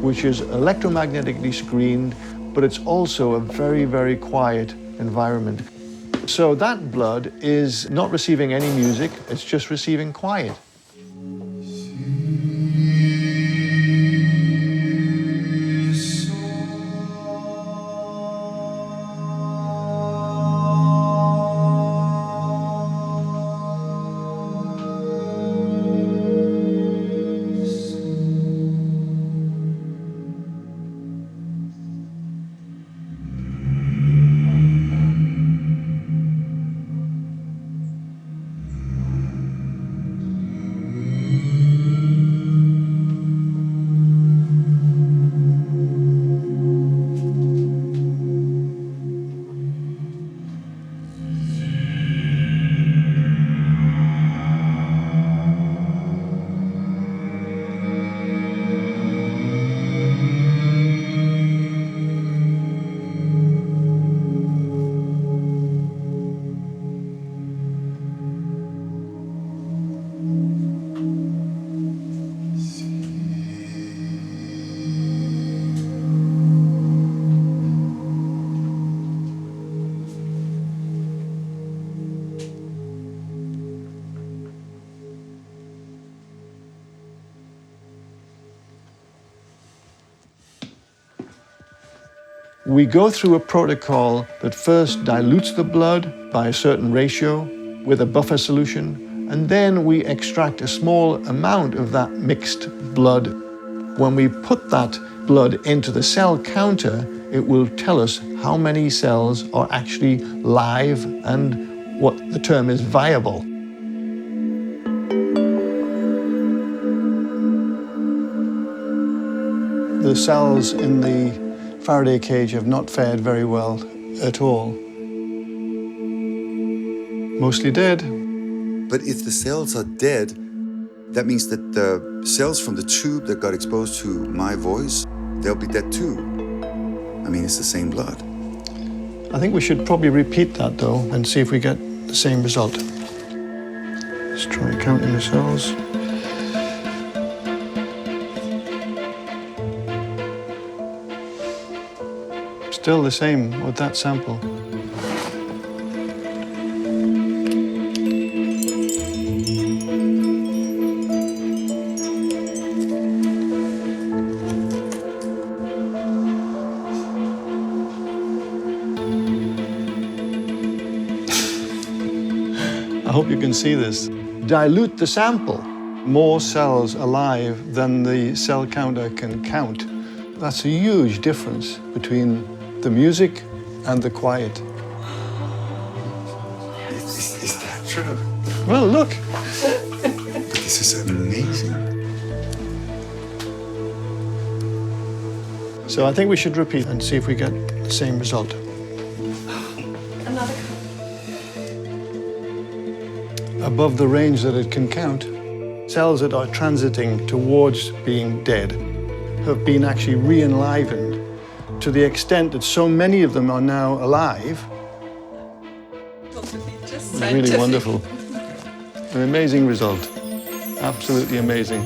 which is electromagnetically screened, but it's also a very, very quiet environment. So that blood is not receiving any music, it's just receiving quiet. We go through a protocol that first dilutes the blood by a certain ratio with a buffer solution, and then we extract a small amount of that mixed blood. When we put that blood into the cell counter, it will tell us how many cells are actually live and what the term is viable. The cells in the Faraday cage have not fared very well at all. Mostly dead.
But if the cells are dead, that means that the cells from the tube that got exposed to my voice, they'll be dead too. I mean, it's the same blood.
I think we should probably repeat that though and see if we get the same result. Let's try counting the cells. Still the same with that sample. I hope you can see this. Dilute the sample. More cells alive than the cell counter can count. That's a huge difference between the music and the quiet.
Is that true?
Well, look.
But this is amazing.
So I think we should repeat and see if we get the same result.
Another.
Above the range that it can count, cells that are transiting towards being dead have been actually re-enlivened to the extent that so many of them are now alive. It's really wonderful. An amazing result. Absolutely amazing.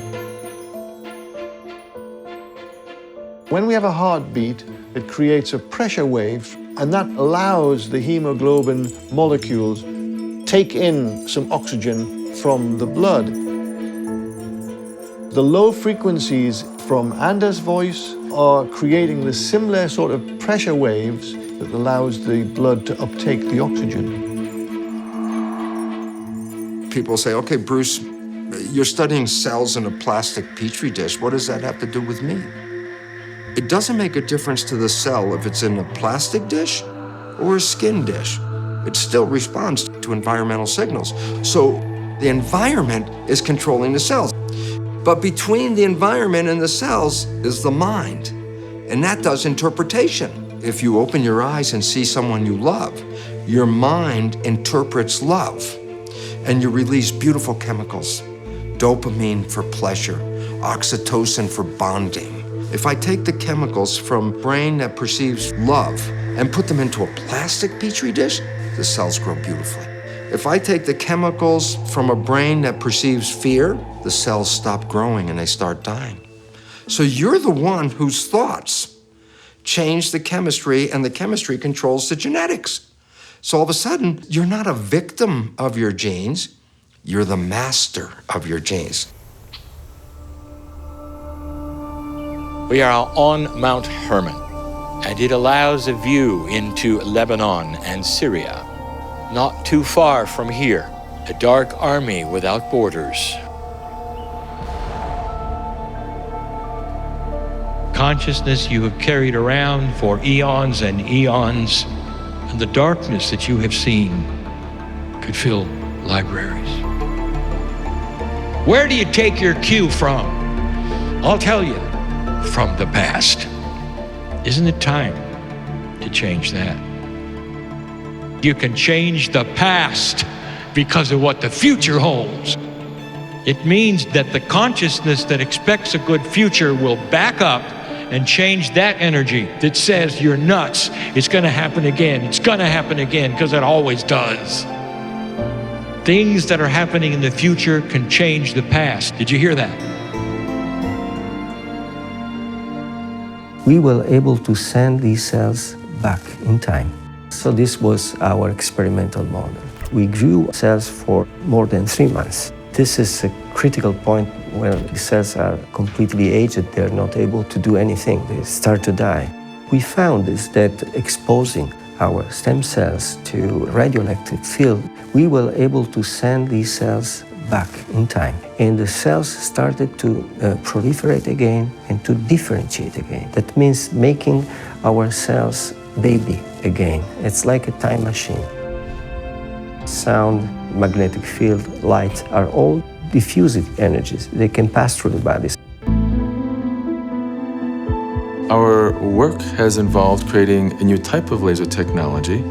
When we have a heartbeat, it creates a pressure wave, and that allows the hemoglobin molecules take in some oxygen from the blood. The low frequencies from Anders' voice are creating the similar sort of pressure waves that allows the blood to uptake the oxygen.
People say, okay, Bruce, you're studying cells in a plastic petri dish. What does that have to do with me? It doesn't make a difference to the cell if it's in a plastic dish or a skin dish. It still responds to environmental signals. So the environment is controlling the cells. But between the environment and the cells is the mind, and that does interpretation. If you open your eyes and see someone you love, your mind interprets love, and you release beautiful chemicals. Dopamine for pleasure, oxytocin for bonding. If I take the chemicals from brain that perceives love and put them into a plastic petri dish, the cells grow beautifully. If I take the chemicals from a brain that perceives fear, the cells stop growing and they start dying. So you're the one whose thoughts change the chemistry, and the chemistry controls the genetics. So all of a sudden, you're not a victim of your genes, you're the master of your genes.
We are on Mount Hermon, and it allows a view into Lebanon and Syria. Not too far from here, a dark army without borders. Consciousness you have carried around for eons and eons, and the darkness that you have seen could fill libraries. Where do you take your cue from? I'll tell you, from the past. Isn't it time to change that? You can change the past because of what the future holds. It means that the consciousness that expects a good future will back up and change that energy that says you're nuts. It's going to happen again. It's going to happen again, because it always does. Things that are happening in the future can change the past. Did you hear that?
We were able to send these cells back in time. So this was our experimental model. We grew cells for more than 3 months. This is a critical point where the cells are completely aged. They're not able to do anything. They start to die. we found is that exposing our stem cells to radioelectric field, we were able to send these cells back in time. And the cells started to proliferate again and to differentiate again. That means making our cells baby again. It's like a time machine. Sound, magnetic field, light are all diffusive energies. They can pass through the bodies.
Our work has involved creating a new type of laser technology.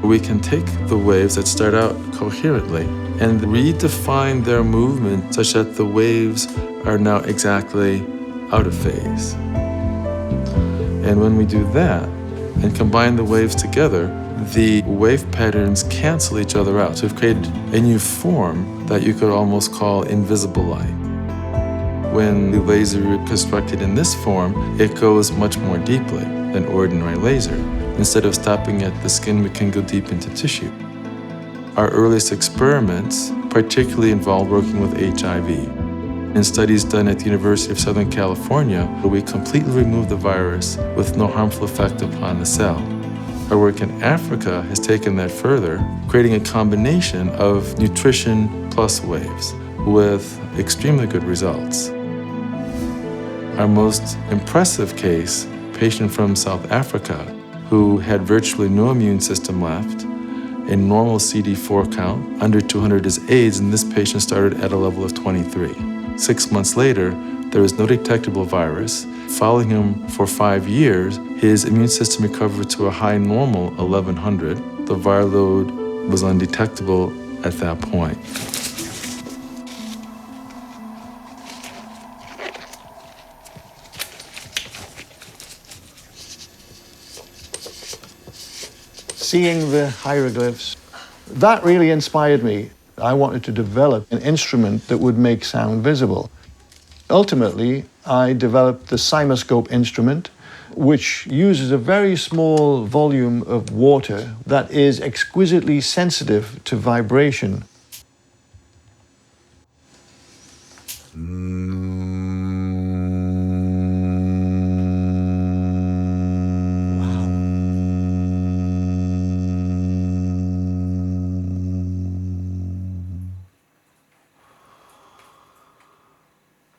We can take the waves that start out coherently and redefine their movement such that the waves are now exactly out of phase. And when we do that and combine the waves together, the wave patterns cancel each other out. So we've created a new form that you could almost call invisible light. When the laser is constructed in this form, it goes much more deeply than ordinary laser. Instead of stopping at the skin, we can go deep into tissue. Our earliest experiments particularly involved working with HIV. In studies done at the University of Southern California, we completely removed the virus with no harmful effect upon the cell. Our work in Africa has taken that further, creating a combination of nutrition plus waves with extremely good results. Our most impressive case, a patient from South Africa who had virtually no immune system left, a normal CD4 count, under 200 is AIDS, and this patient started at a level of 23. 6 months later, there was no detectable virus. Following him for 5 years, his immune system recovered to a high normal 1100. The viral load was undetectable at that point.
Seeing the hieroglyphs, that really inspired me. I wanted to develop an instrument that would make sound visible. Ultimately, I developed the Cymoscope instrument, which uses a very small volume of water that is exquisitely sensitive to vibration.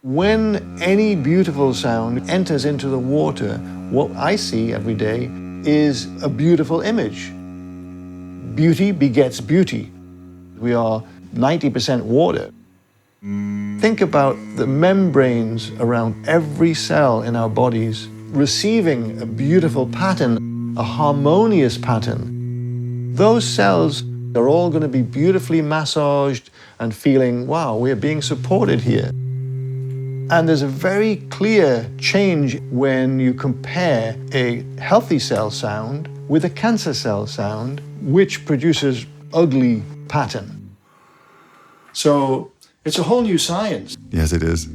When any beautiful sound enters into the water, what I see every day is a beautiful image. Beauty begets beauty. We are 90% water. Think about the membranes around every cell in our bodies receiving a beautiful pattern, a harmonious pattern. Those cells are all going to be beautifully massaged and feeling, wow, we're being supported here. And there's a very clear change when you compare a healthy cell sound with a cancer cell sound, which produces ugly pattern. So it's a whole new science.
Yes, it is.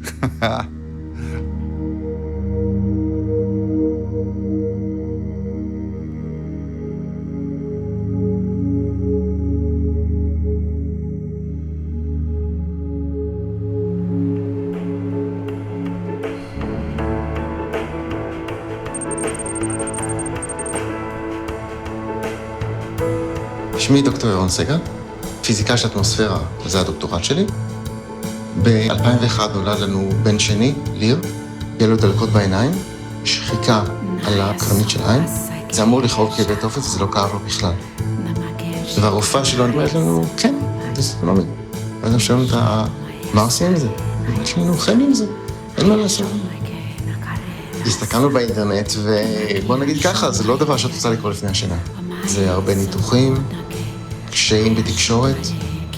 שמי דוקטור ירון סגל, פיזיקה של אטמוספירה, זה הדוקטורט שלי. ב-2001 נולד לנו בן שני, ליר, יהיה לו דלקות בעיניים, שחיקה על הקרנית של העין. זה אמור לכאוב כאבי תופת, זה לא כאב לו בכלל. והרופאה שלו אומרת לנו, כן, זה לא מבין. ואז שואלים אותה, מה עושים עם זה? יש לנו חיים עם זה, אין מה לעשות. הסתכלנו באינטרנט, ובוא נגיד ככה, זה לא דבר שאת רוצה לקרוא לפני השינה. זה הרבה ניתוחים, קשיים בתקשורת,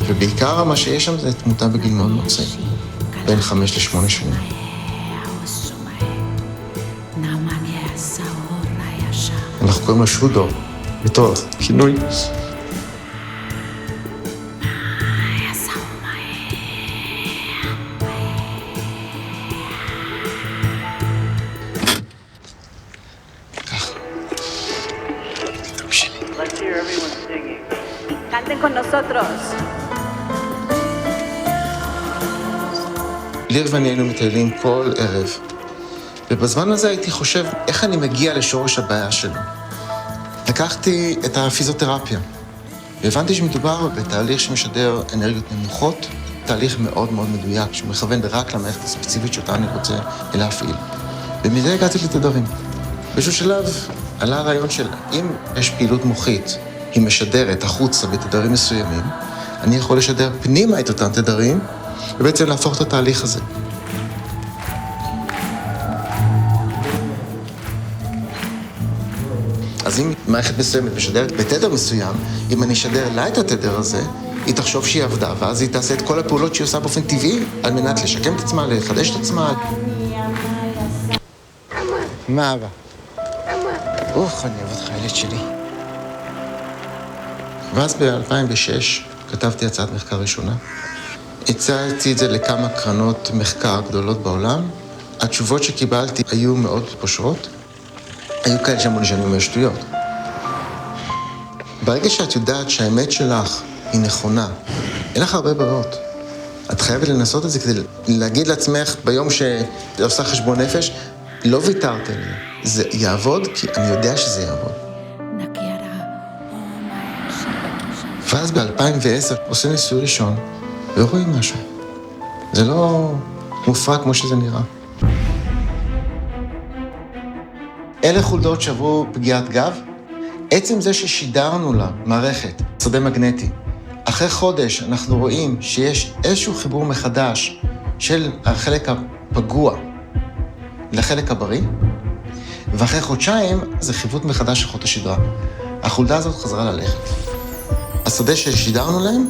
ובעיקר מה שיש שם זה תמותה בגיל מאוד מאוד צעיר, בין 5 ל-8 שנים. אנחנו קוראים לו שודו, בתור כינוי. ליר ואני היינו מטיילים כל ערב ובזמן הזה הייתי חושב איך אני מגיע לשורש הבעיה שלו. לקחתי את הפיזיותרפיה, והבנתי שמדובר בתהליך שמשדר אנרגיות נמוכות, תהליך מאוד מאוד מדויק, שמכוון רק למערכת הספציפית שאותה אני רוצה להפעיל. ומזה הגעתי לתדרים. באיזשהו שלב עלה הרעיון של אם יש פעילות מוחית, היא משדרת החוצה בתדרים מסוימים, אני יכול לשדר פנימה את אותם תדרים, ובעצם להפוך את התהליך הזה. אז אם מערכת מסוימת משדרת בתדר מסוים, אם אני אשדר לה את התדר הזה, היא תחשוב שהיא עבדה, ואז היא תעשה את כל הפעולות שהיא עושה באופן טבעי, על מנת לשקם את עצמה, לחדש את עצמה.
מה אבא? אוח, אני אוהב אותך, ילד שלי.
ואז ב-2006 כתבתי הצעת מחקר ראשונה. הצעתי את זה לכמה קרנות מחקר גדולות בעולם. התשובות שקיבלתי היו מאוד פושרות. היו כאלה שאמרו לי שאני אומר שטויות. ברגע שאת יודעת שהאמת שלך היא נכונה, אין לך הרבה ברירות. את חייבת לנסות את זה כדי להגיד לעצמך ביום שעושה חשבון נפש, לא ויתרת על זה. זה יעבוד כי אני יודע שזה יעבוד. ואז ב-2010 עושה ניסוי ראשון, לא רואים משהו. זה לא מופרע כמו שזה נראה. אלה חולדות שעברו פגיעת גב, עצם זה ששידרנו לה מערכת, שדה מגנטי. אחרי חודש אנחנו רואים שיש איזשהו חיבור מחדש של החלק הפגוע לחלק הבריא, ואחרי חודשיים זה חיווט מחדש של חוט השדרה. החולדה הזאת חזרה ללכת. השדה ששידרנו להם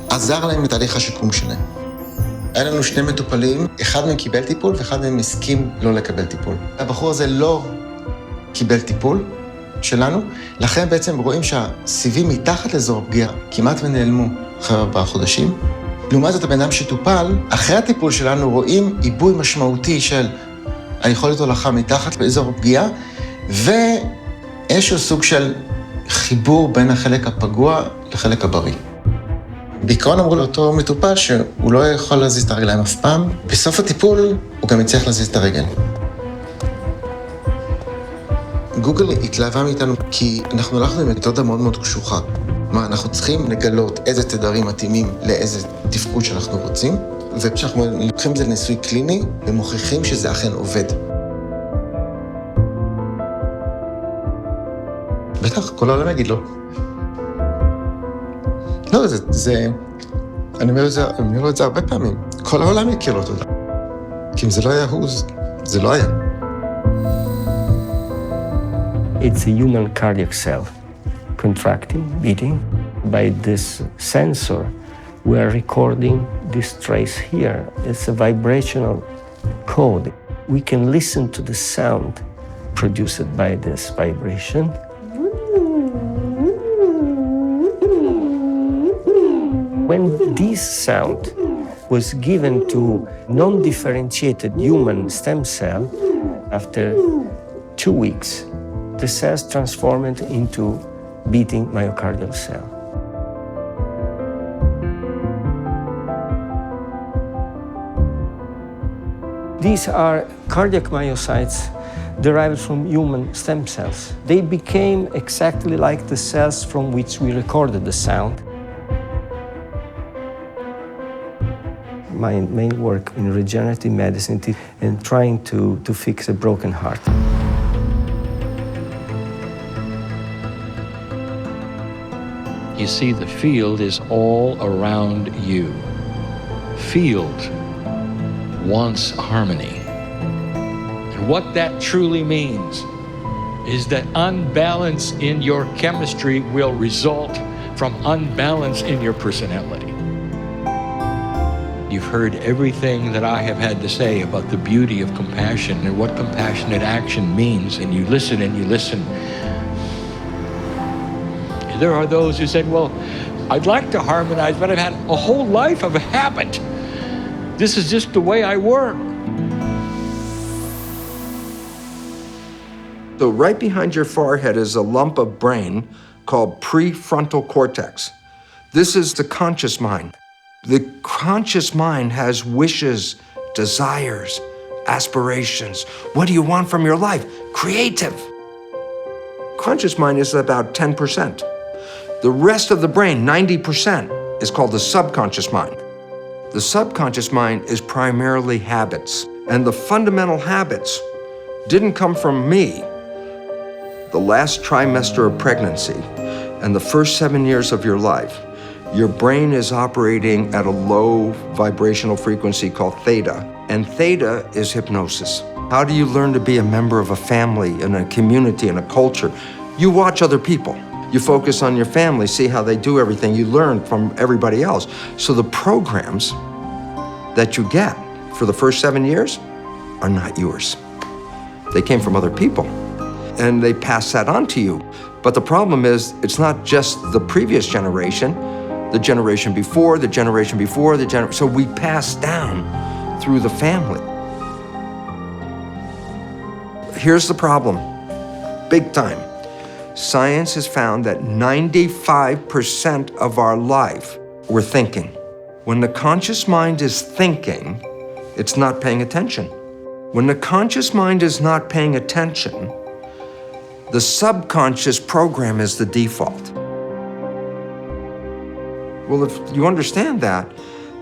עזר להם לתהליך השיקום שלהם. היה לנו שני מטופלים, אחד מהם קיבל טיפול ואחד מהם הסכים לא לקבל טיפול. הבחור הזה לא קיבל טיפול שלנו, לכן בעצם רואים שהסיבים מתחת לאזור הפגיעה כמעט ונעלמו אחרי 4 חודשים. לעומת זאת, הבן אדם שטופל, אחרי הטיפול שלנו רואים עיבוי משמעותי של היכולת הולכה מתחת לאזור הפגיעה, ואיזשהו סוג של חיבור בין החלק הפגוע לחלק הבריא. בעיקרון אמרו לאותו מטופל שהוא לא יכול להזיז את הרגליים אף פעם. בסוף הטיפול הוא גם יצליח להזיז את הרגל. גוגל התלהבה מאיתנו כי אנחנו הלכנו עם מתודה מאוד מאוד קשוחה. מה, אנחנו צריכים לגלות איזה תדרים מתאימים לאיזה תפקוד שאנחנו רוצים, וכשאנחנו לוקחים את זה לניסוי קליני, ומוכיחים שזה אכן עובד. בטח, כל העולם יגיד לא. לא, אני אומר את זה הרבה פעמים. כל העולם יכיר לו תודה. כי אם זה לא היה הוא, זה לא היה.
It's a human cardiac cell, contracting, beating. By this sensor, we are recording this trace here. It's a vibrational code. We can listen to the sound produced by this vibration. When this sound was given to non-differentiated human stem cell, after 2 weeks, the cells transformed into beating myocardial cell. These are cardiac myocytes derived from human stem cells. They became exactly like the cells from which we recorded the sound. My main work in regenerative medicine and trying to fix a broken heart.
You see, the field is all around you. Field wants harmony. And what that truly means is that unbalance in your chemistry will result from unbalance in your personality. You've heard everything that I have had to say about the beauty of compassion and what compassionate action means, and you listen and you listen. There are those who said, well, I'd like to harmonize, but I've had a whole life of a habit. This is just the way I work.
So right behind your forehead is a lump of brain called prefrontal cortex. This is the conscious mind. The conscious mind has wishes, desires, aspirations. What do you want from your life? Creative. Conscious mind is about 10%. The rest of the brain, 90%, is called the subconscious mind. The subconscious mind is primarily habits, and the fundamental habits didn't come from me. The last trimester of pregnancy and the first 7 years of your life, your brain is operating at a low vibrational frequency called theta, and theta is hypnosis. How do you learn to be a member of a family, in a community, in a culture? You watch other people. You focus on your family, see how they do everything. You learn from everybody else. So the programs that you get for the first 7 years are not yours. They came from other people, and they pass that on to you. But the problem is, it's not just the previous generation, the generation before, the generation before, so we pass down through the family. Here's the problem, big time. Science has found that 95% of our life, we're thinking. When the conscious mind is thinking, it's not paying attention. When the conscious mind is not paying attention, the subconscious program is the default. Well, if you understand that,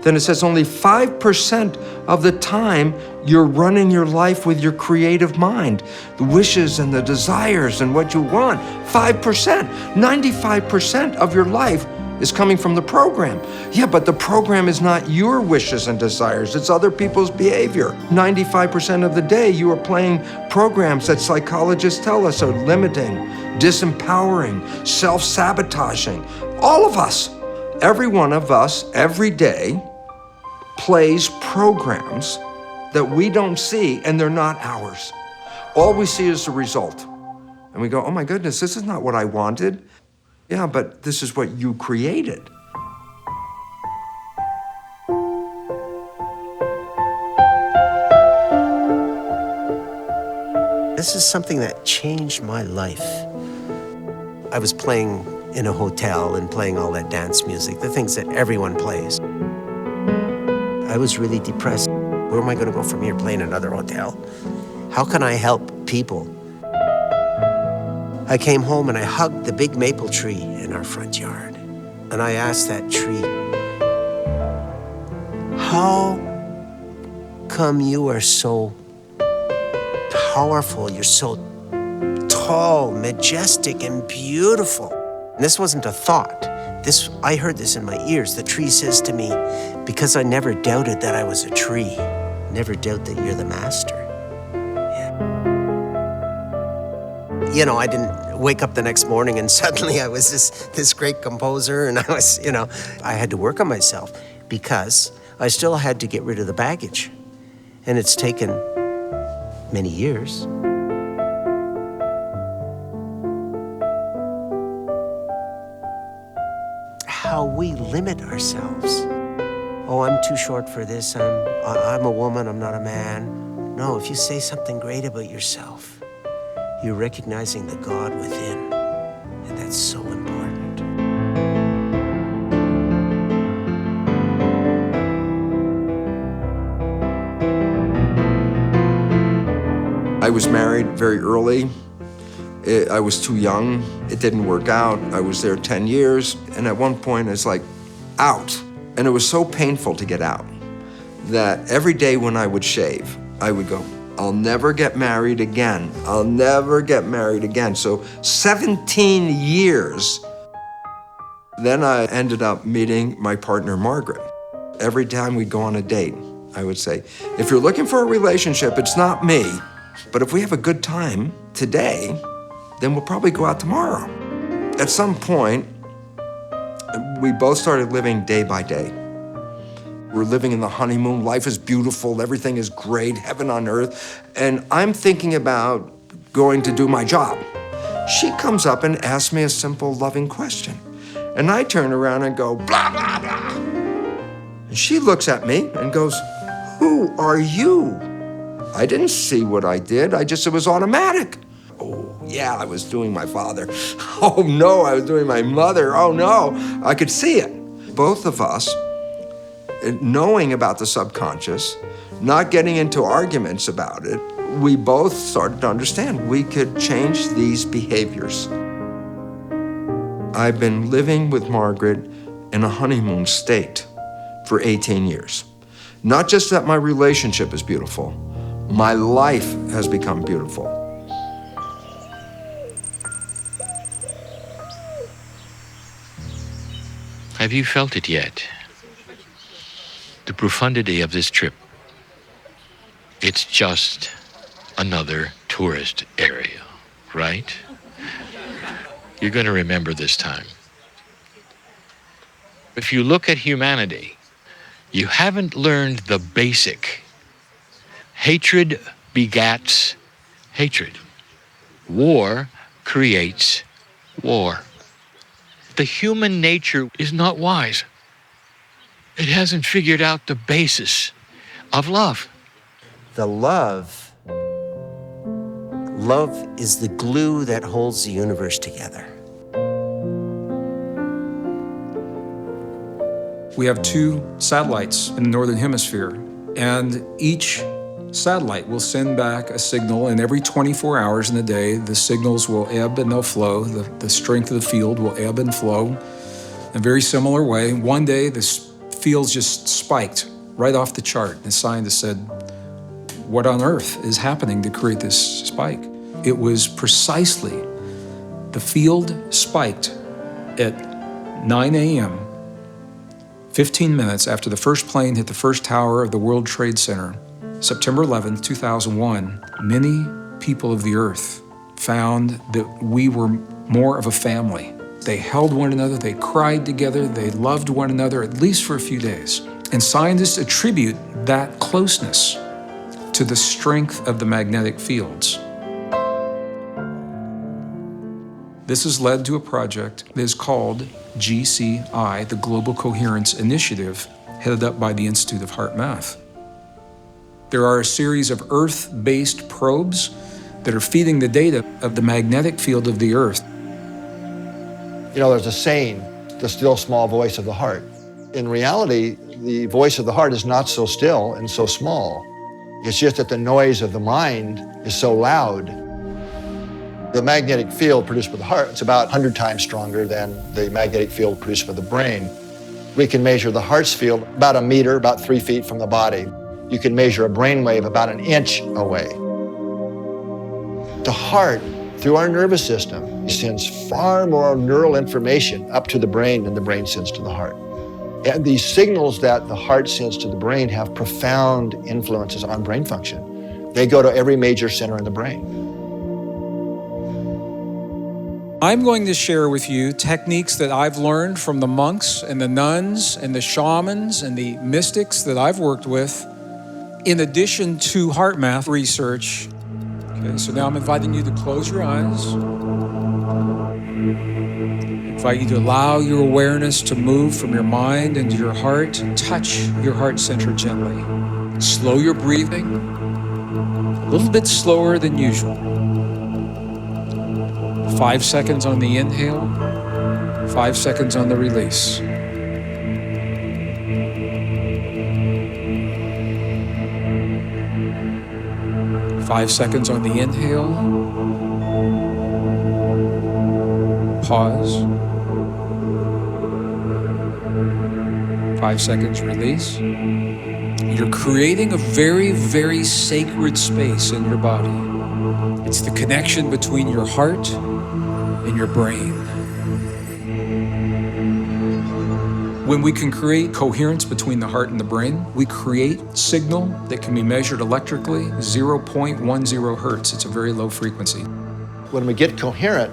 then it says only 5% of the time you're running your life with your creative mind, the wishes and the desires and what you want. 5%, 95% of your life is coming from the program. Yeah, but the program is not your wishes and desires, it's other people's behavior. 95% of the day you are playing programs that psychologists tell us are limiting, disempowering, self-sabotaging. All of us, every one of us, every day, plays programs that we don't see, and they're not ours. All we see is the result. And we go, oh my goodness, this is not what I wanted. Yeah, but this is what you created.
This is something that changed my life. I was playing in a hotel and playing all that dance music, the things that everyone plays. I was really depressed. Where am I going to go from here, playing another hotel? How can I help people? I came home and I hugged the big maple tree in our front yard. And I asked that tree, how come you are so powerful, you're so tall, majestic, and beautiful? And this wasn't a thought. I heard this in my ears. The tree says to me, because I never doubted that I was a tree, never doubt that you're the master. Yeah. You know, I didn't wake up the next morning and suddenly I was this great composer, and I was, I had to work on myself because I still had to get rid of the baggage. And it's taken many years. How we limit ourselves. Oh, I'm too short for this. I'm a woman, I'm not a man. No, if you say something great about yourself, you're recognizing the God within, and that's so important.
I was married very early. I was too young. It didn't work out. I was there 10 years, and at one point it's like, out. And it was so painful to get out that every day when I would shave, I would go, I'll never get married again. I'll never get married again. So 17 years. Then I ended up meeting my partner, Margaret. Every time we'd go on a date, I would say, if you're looking for a relationship, it's not me. But if we have a good time today, then we'll probably go out tomorrow. At some point, we both started living day by day. We're living in the honeymoon, life is beautiful, everything is great, heaven on earth, and I'm thinking about going to do my job. She comes up and asks me a simple, loving question. And I turn around and go, blah, blah, blah. And she looks at me and goes, who are you? I didn't see what I did, it was automatic. Oh, yeah, I was doing my father. Oh, no, I was doing my mother. Oh, no, I could see it. Both of us, knowing about the subconscious, not getting into arguments about it, we both started to understand we could change these behaviors. I've been living with Margaret in a honeymoon state for 18 years. Not just that my relationship is beautiful, my life has become beautiful.
Have you felt it yet? The profundity of this trip. It's just another tourist area, right? You're going to remember this time. If you look at humanity, you haven't learned the basic. Hatred begats hatred. War creates war. The human nature is not wise. It hasn't figured out the basis of love.
The love is the glue that holds the universe together.
We have 2 satellites in the Northern Hemisphere, and each satellite will send back a signal, and every 24 hours in a day, the signals will ebb and they'll flow. The strength of the field will ebb and flow in a very similar way. One day, this field's just spiked right off the chart. The scientist said, what on earth is happening to create this spike? It was precisely the field spiked at 9 a.m., 15 minutes after the first plane hit the first tower of the World Trade Center. September 11, 2001, many people of the earth found that we were more of a family. They held one another, they cried together, they loved one another, at least for a few days. And scientists attribute that closeness to the strength of the magnetic fields. This has led to a project that is called GCI, the Global Coherence Initiative, headed up by the Institute of Heart Math. There are a series of Earth-based probes that are feeding the data of the magnetic field of the Earth.
You know, there's a saying, the still small voice of the heart. In reality, the voice of the heart is not so still and so small. It's just that the noise of the mind is so loud. The magnetic field produced by the heart is about 100 times stronger than the magnetic field produced by the brain. We can measure the heart's field about 1 meter, about 3 feet from the body. You can measure a brainwave about 1 inch away. The heart, through our nervous system, sends far more neural information up to the brain than the brain sends to the heart. And these signals that the heart sends to the brain have profound influences on brain function. They go to every major center in the brain.
I'm going to share with you techniques that I've learned from the monks and the nuns and the shamans and the mystics that I've worked with, in addition to heart math research. Okay, so now I'm inviting you to close your eyes. I invite you to allow your awareness to move from your mind into your heart and touch your heart center gently. Slow your breathing, a little bit slower than usual. 5 seconds on the inhale, 5 seconds on the release. Five seconds on the inhale. Pause. 5 seconds release. You're creating a very, very sacred space in your body. It's the connection between your heart and your brain. When we can create coherence between the heart and the brain, we create signal that can be measured electrically, 0.10 hertz. It's a very low frequency.
When we get coherent,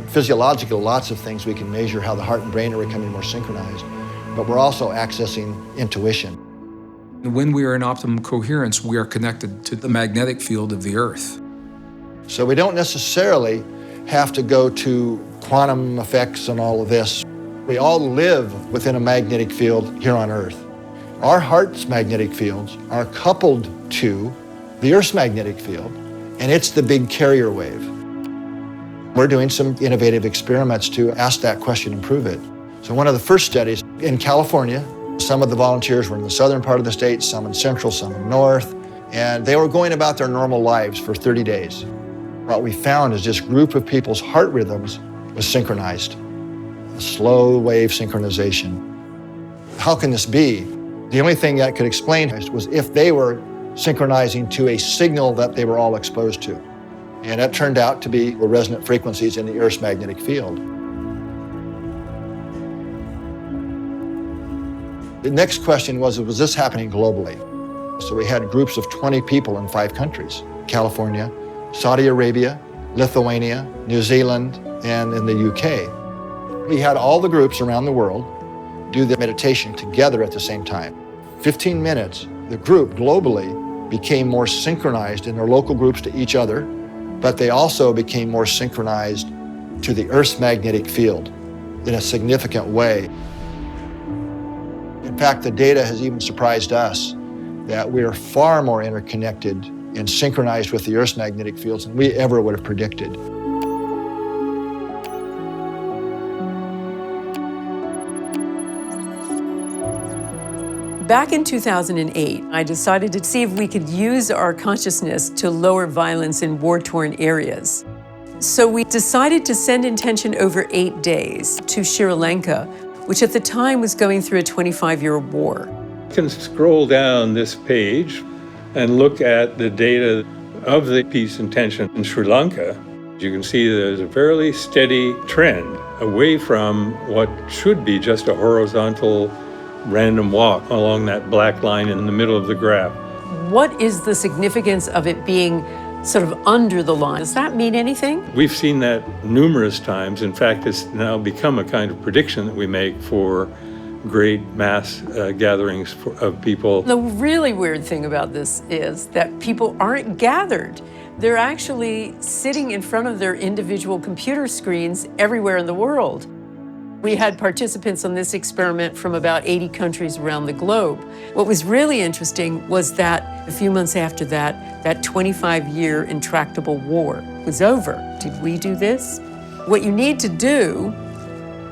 physiological, lots of things we can measure how the heart and brain are becoming more synchronized, but we're also accessing intuition.
When we are in optimum coherence, we are connected to the magnetic field of the earth.
So we don't necessarily have to go to quantum effects and all of this. We all live within a magnetic field here on Earth. Our heart's magnetic fields are coupled to the Earth's magnetic field, and it's the big carrier wave. We're doing some innovative experiments to ask that question and prove it. So one of the first studies in California,
Some of the volunteers were in the southern part of the state, some in central, some in north, and they were going about their normal lives for 30 days. What we found is this group of people's heart rhythms was synchronized, a slow wave synchronization. How can this be? The only thing that could explain it was if they were synchronizing to a signal that they were all exposed to. And that turned out to be the resonant frequencies in the Earth's magnetic field. The next question was this happening globally? So we had groups of 20 people in 5 countries: California, Saudi Arabia, Lithuania, New Zealand, and in the UK. We had all the groups around the world do the meditation together at the same time. 15 minutes, the group globally became more synchronized in their local groups to each other, but they also became more synchronized to the Earth's magnetic field in a significant way. In fact, the data has even surprised us that we are far more interconnected and synchronized with the Earth's magnetic fields than we ever would have predicted.
Back in 2008, I decided to see if we could use our consciousness to lower violence in war-torn areas. So we decided to send intention over 8 days to Sri Lanka, which at the time was going through a 25-year war.
You can scroll down this page and look at the data of the peace intention in Sri Lanka. You can see there's a fairly steady trend away from what should be just a horizontal random walk along that black line in the middle of the graph.
What is the significance of it being sort of under the line? Does that mean anything?
We've seen that numerous times. In fact, it's now become a kind of prediction that we make for great mass gatherings of people.
The really weird thing about this is that people aren't gathered. They're actually sitting in front of their individual computer screens everywhere in the world. We had participants on this experiment from about 80 countries around the globe. What was really interesting was that a few months after that, that 25-year intractable war was over. Did we do this? What you need to do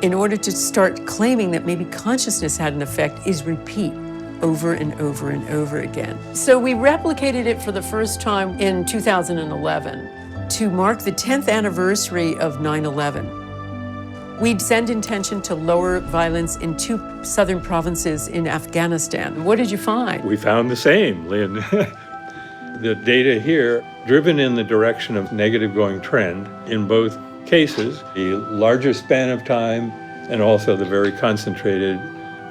in order to start claiming that maybe consciousness had an effect is repeat over and over and over again. So we replicated it for the first time in 2011 to mark the 10th anniversary of 9/11. We'd send intention to lower violence in 2 southern provinces in Afghanistan. What did you find?
We found the same, Lynn. The data here, driven in the direction of negative going trend in both cases, the larger span of time and also the very concentrated,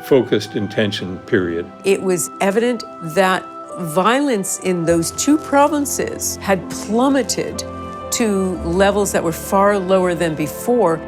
focused intention period.
It was evident that violence in those 2 provinces had plummeted to levels that were far lower than before.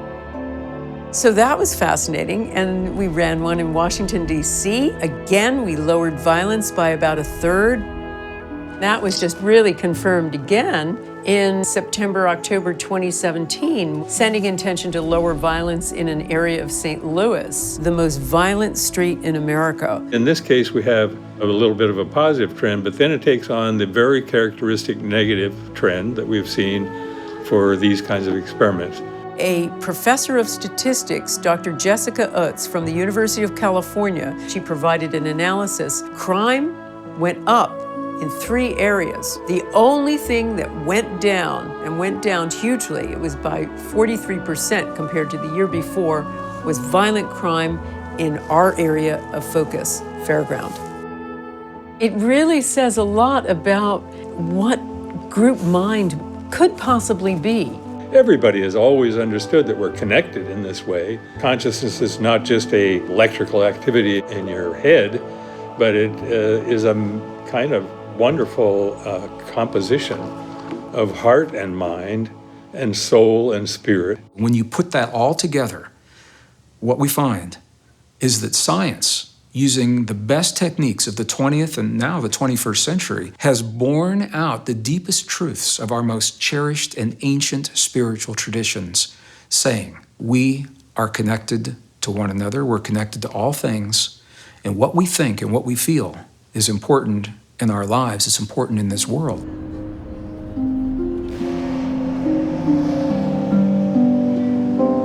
So that was fascinating, and we ran one in Washington, D.C. Again, we lowered violence by about 1/3. That was just really confirmed again in September, October 2017, sending intention to lower violence in an area of St. Louis, the most violent street in America.
In this case, we have a little bit of a positive trend, but then it takes on the very characteristic negative trend that we've seen for these kinds of experiments.
A professor of statistics, Dr. Jessica Utz from the University of California, she provided an analysis. Crime went up in 3 areas. The only thing that went down, and went down hugely, it was by 43% compared to the year before, was violent crime in our area of focus, Fairground. It really says a lot about what group mind could possibly be.
Everybody has always understood that we're connected in this way. Consciousness is not just an electrical activity in your head, but it is a kind of wonderful composition of heart and mind and soul and spirit.
When you put that all together, what we find is that science, using the best techniques of the 20th and now the 21st century, has borne out the deepest truths of our most cherished and ancient spiritual traditions, saying we are connected to one another, we're connected to all things, and what we think and what we feel is important in our lives, it's important in this world.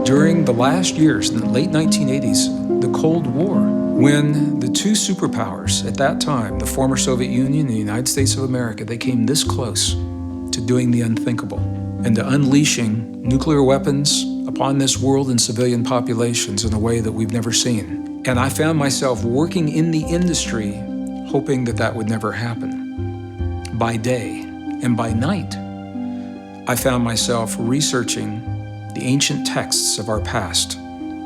During the last years, in the late 1980s, the Cold War When the two superpowers at that time, the former Soviet Union and the United States of America, they came this close to doing the unthinkable and to unleashing nuclear weapons upon this world and civilian populations in a way that we've never seen. And I found myself working in the industry, hoping that that would never happen. By day and by night, I found myself researching the ancient texts of our past,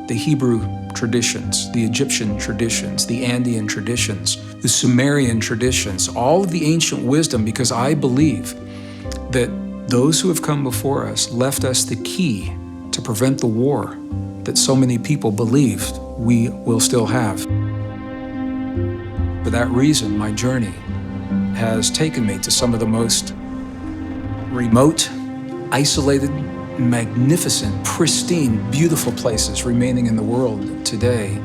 the Hebrew traditions, the Egyptian traditions, the Andean traditions, the Sumerian traditions, all of the ancient wisdom, because I believe that those who have come before us left us the key to prevent the war that so many people believed we will still have. For that reason, my journey has taken me to some of the most remote, isolated, magnificent, pristine, beautiful places remaining in the world today,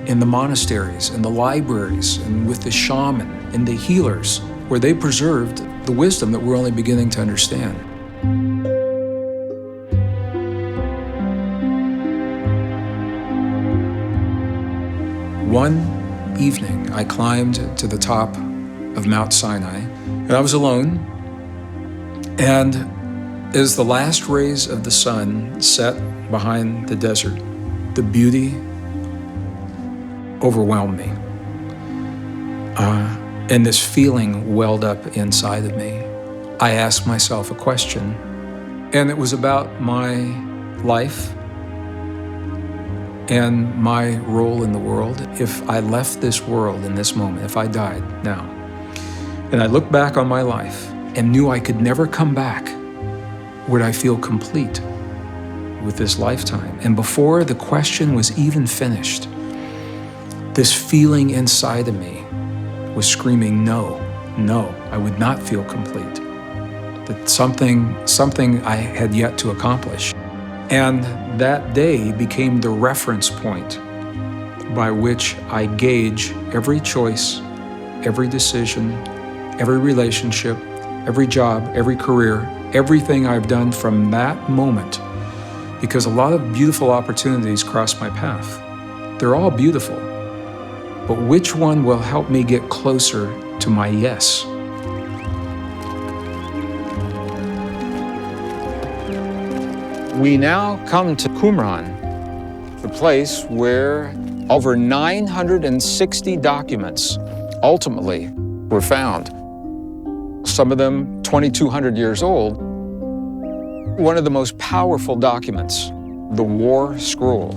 in the monasteries, in the libraries, and with the shaman and the healers, where they preserved the wisdom that we're only beginning to understand. One evening, I climbed to the top of Mount Sinai, and I was alone, and as the last rays of the sun set behind the desert, the beauty overwhelmed me. And this feeling welled up inside of me. I asked myself a question, and it was about my life and my role in the world. If I left this world in this moment, if I died now, and I looked back on my life and knew I could never come back, would I feel complete with this lifetime? And before the question was even finished, this feeling inside of me was screaming, no, I would not feel complete. That something I had yet to accomplish. And that day became the reference point by which I gauge every choice, every decision, every relationship, every job, every career, everything I've done from that moment, because a lot of beautiful opportunities crossed my path. They're all beautiful, but which one will help me get closer to my yes? We now come to Qumran, the place where over 960 documents ultimately were found. Some of them 2,200 years old. One of the most powerful documents, the War Scroll.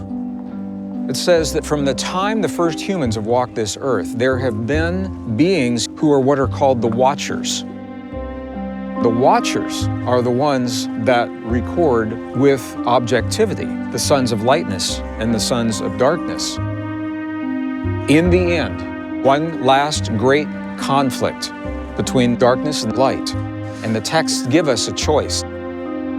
It says that from the time the first humans have walked this earth, there have been beings who are what are called the Watchers. The Watchers are the ones that record with objectivity the sons of lightness and the sons of darkness. In the end, one last great conflict between darkness and light. And the texts give us a choice.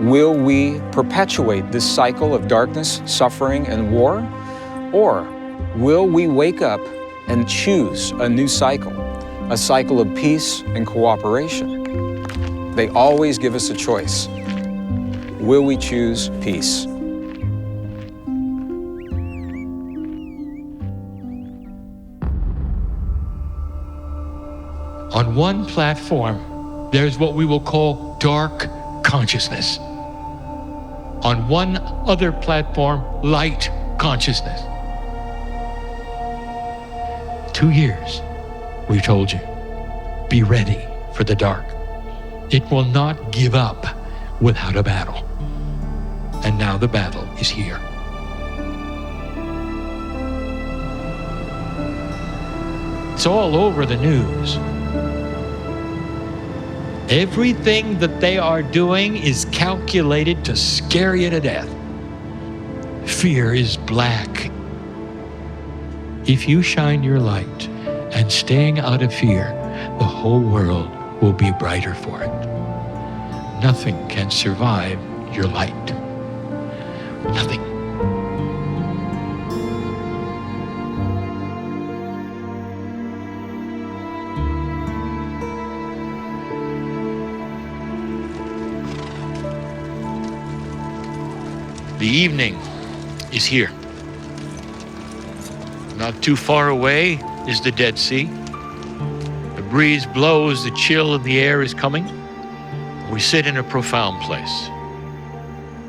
Will we perpetuate this cycle of darkness, suffering, and war? Or will we wake up and choose a new cycle, a cycle of peace and cooperation? They always give us a choice. Will we choose peace?
On one platform, there's what we will call dark consciousness. On one other platform, light consciousness. 2 years, we told you, be ready for the dark. It will not give up without a battle. And now the battle is here. It's all over the news. Everything that they are doing is calculated to scare you to death. Fear is black. If you shine your light and staying out of fear, the whole world will be brighter for it. Nothing can survive your light. Nothing. The evening is here. Not too far away is the Dead Sea. The breeze blows, the chill of the air is coming. We sit in a profound place,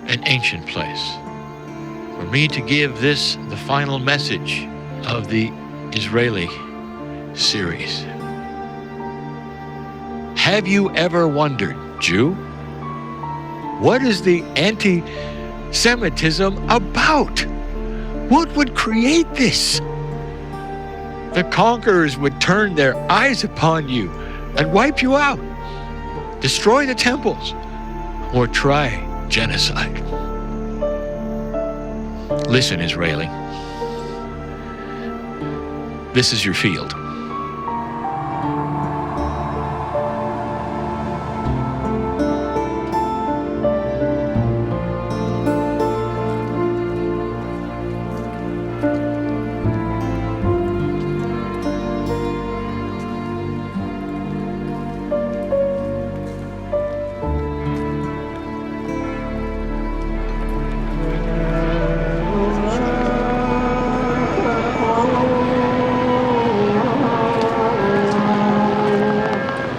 an ancient place. For me to give this the final message of the Israeli series. Have you ever wondered, Jew, what is the anti-Semitism about? What would create this? The conquerors would turn their eyes upon you and wipe you out, destroy the temples, or try genocide. Listen, Israeli. This is your field.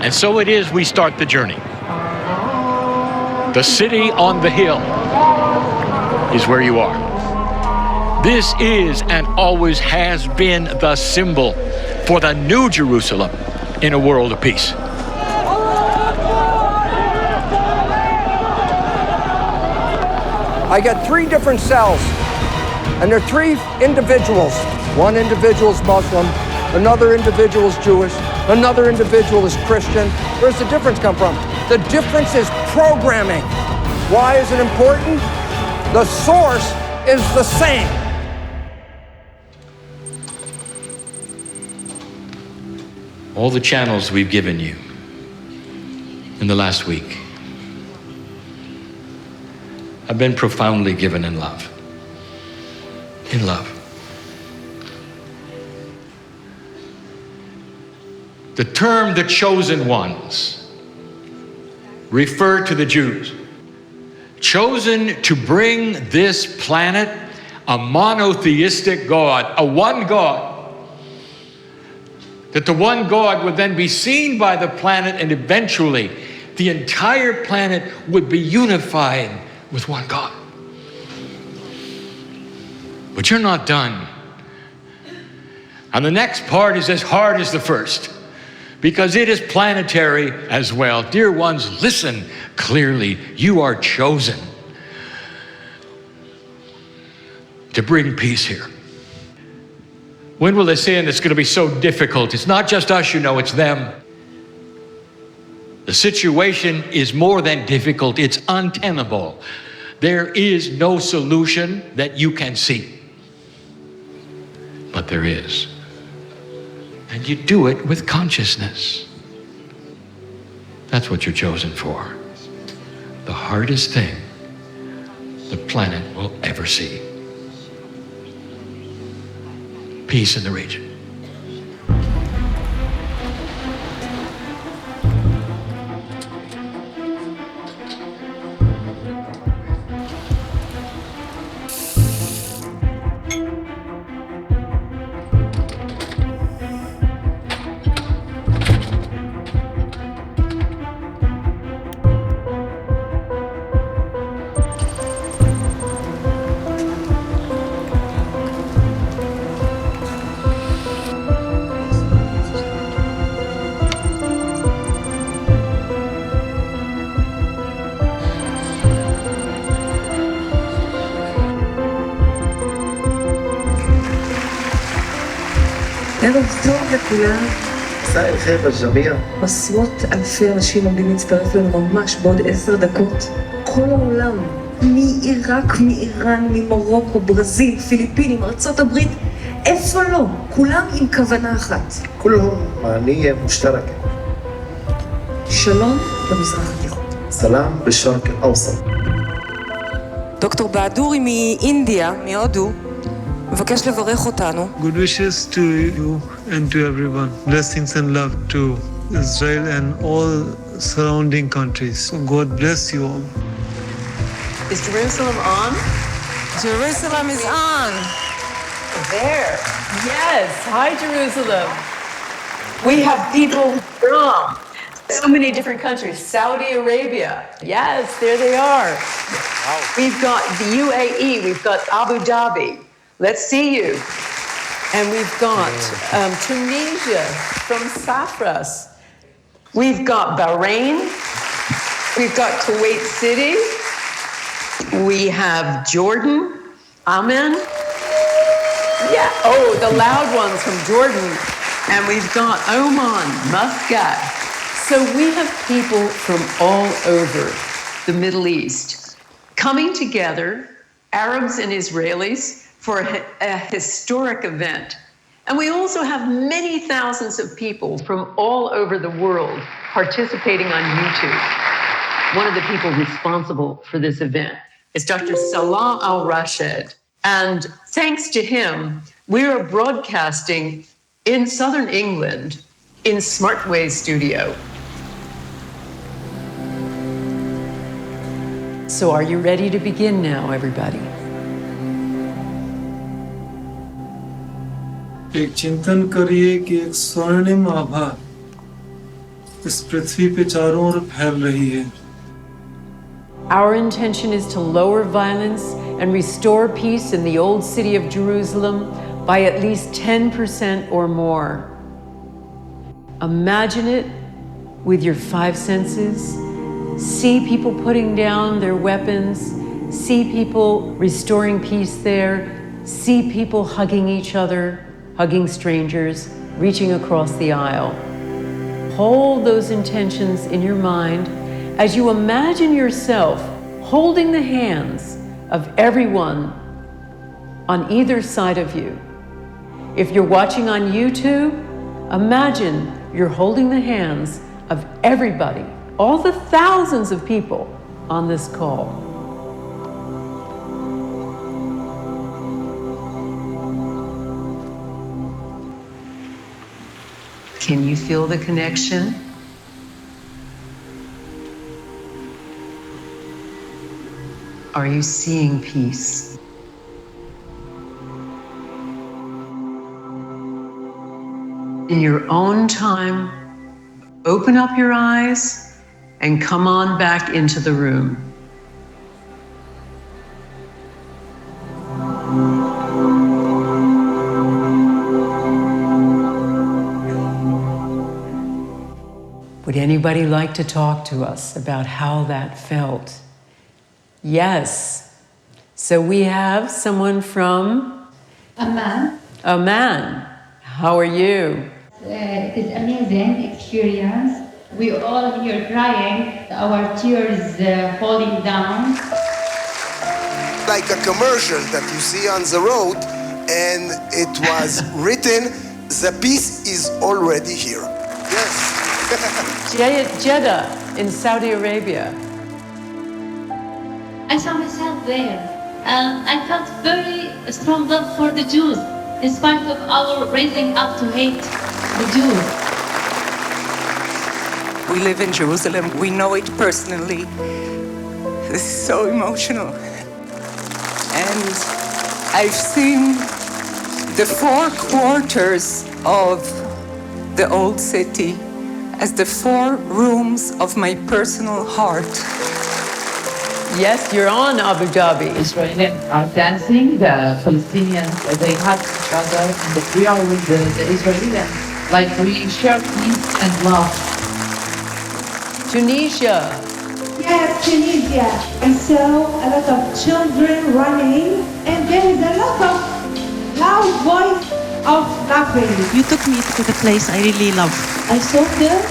And so it is we start the journey. The city on the hill is where you are. This is and always has been the symbol for the new Jerusalem in a world of peace.
I got 3 different cells, and they're 3 individuals. One individual is Muslim, another individual is Jewish, another individual is Christian. Where's the difference come from? The difference is programming. Why is it important? The source is the same.
All the channels we've given you in the last week have been profoundly given in love. In love. The term the chosen ones refer to the Jews, chosen to bring this planet a monotheistic God, a one God, that the one God would then be seen by the planet, and eventually the entire planet would be unified with one God. But you're not done. And the next part is as hard as the first, because it is planetary as well. Dear ones, listen clearly. You are chosen to bring peace here. When will they say it's going to be so difficult? It's not just us, it's them. The situation is more than difficult, it's untenable. There is no solution that you can see. But there is. And you do it with consciousness. That's what you're chosen for. The hardest thing the planet will ever see. Peace in the region.
ערב טוב לכולם. מסע אל חיר אל-ג'מיע. עשרות אלפי אנשים עומדים להצטרף לנו ממש בעוד 10 דקות. כל העולם, מעיראק, מאיראן, ממרוקו, ברזיל, פיליפינים, ארצות הברית, איפה לא? כולם עם כוונה אחת.
כולם מענייה משתרקה.
שלום במזרח התיכון.
סלאם בשרק אל-אוסט.
דוקטור בהדורי מאינדיה, מהודו, מבקש לברך אותנו.
Good wishes to you and to everyone. Blessings and love to Israel and all surrounding countries. So God bless you all.
Is Jerusalem on? Jerusalem is on.
There. Yes. Hi, Jerusalem. We have people from so many different countries. Saudi Arabia. Yes, there they are. We've got the UAE. We've got Abu Dhabi. Let's see you. And we've got Tunisia from Saffras. We've got Bahrain. We've got Kuwait City. We have Jordan. Amen. Yeah. Oh, the loud ones from Jordan. And we've got Oman, Muscat. So we have people from all over the Middle East coming together, Arabs and Israelis, for a historic event. And we also have many thousands of people from all over the world participating on YouTube. One of the people responsible for this event is Dr. Salah Al-Rashed. And thanks to him, we are broadcasting in southern England in Smartway Studio. So are you ready to begin now, everybody?
एक चिंतन करिए कि एक स्वर्णिम आभा इस पृथ्वी पे चारों ओर फैल रही है.
Our intention is to lower violence and restore peace in the old city of Jerusalem by at least 10% or more. Imagine it with your 5 senses. See people putting down their weapons. See people restoring peace there. See people hugging each other, hugging strangers, reaching across the aisle. Hold those intentions in your mind as you imagine yourself holding the hands of everyone on either side of you. If you're watching on YouTube, imagine you're holding the hands of everybody, all the thousands of people on this call. Can you feel the connection? Are you seeing peace? In your own time, open up your eyes and come on back into the room. Would anybody like to talk to us about how that felt? Yes. So we have someone from
Amman.
Amman. How are you?
It is amazing experience. We all here crying, our tears falling down.
Like a commercial that you see on the road, and it was written, the peace is already here. Yes.
Jeddah in Saudi Arabia.
I saw myself there. I felt very strong love for the Jews, in spite of our raising up to hate the Jews.
We live in Jerusalem. We know it personally. This is so emotional. And I've seen the 4 quarters of the old city as the 4 rooms of my personal heart.
Yes, you're on Abu Dhabi.
Israelis are dancing, the Palestinians, they hug each other, and we are with the Israelis, like we share peace and love.
Tunisia.
Yes, Tunisia. I saw a lot of children running, and there is a lot of loud voice of laughing.
You took me to the place I really love.
I saw them,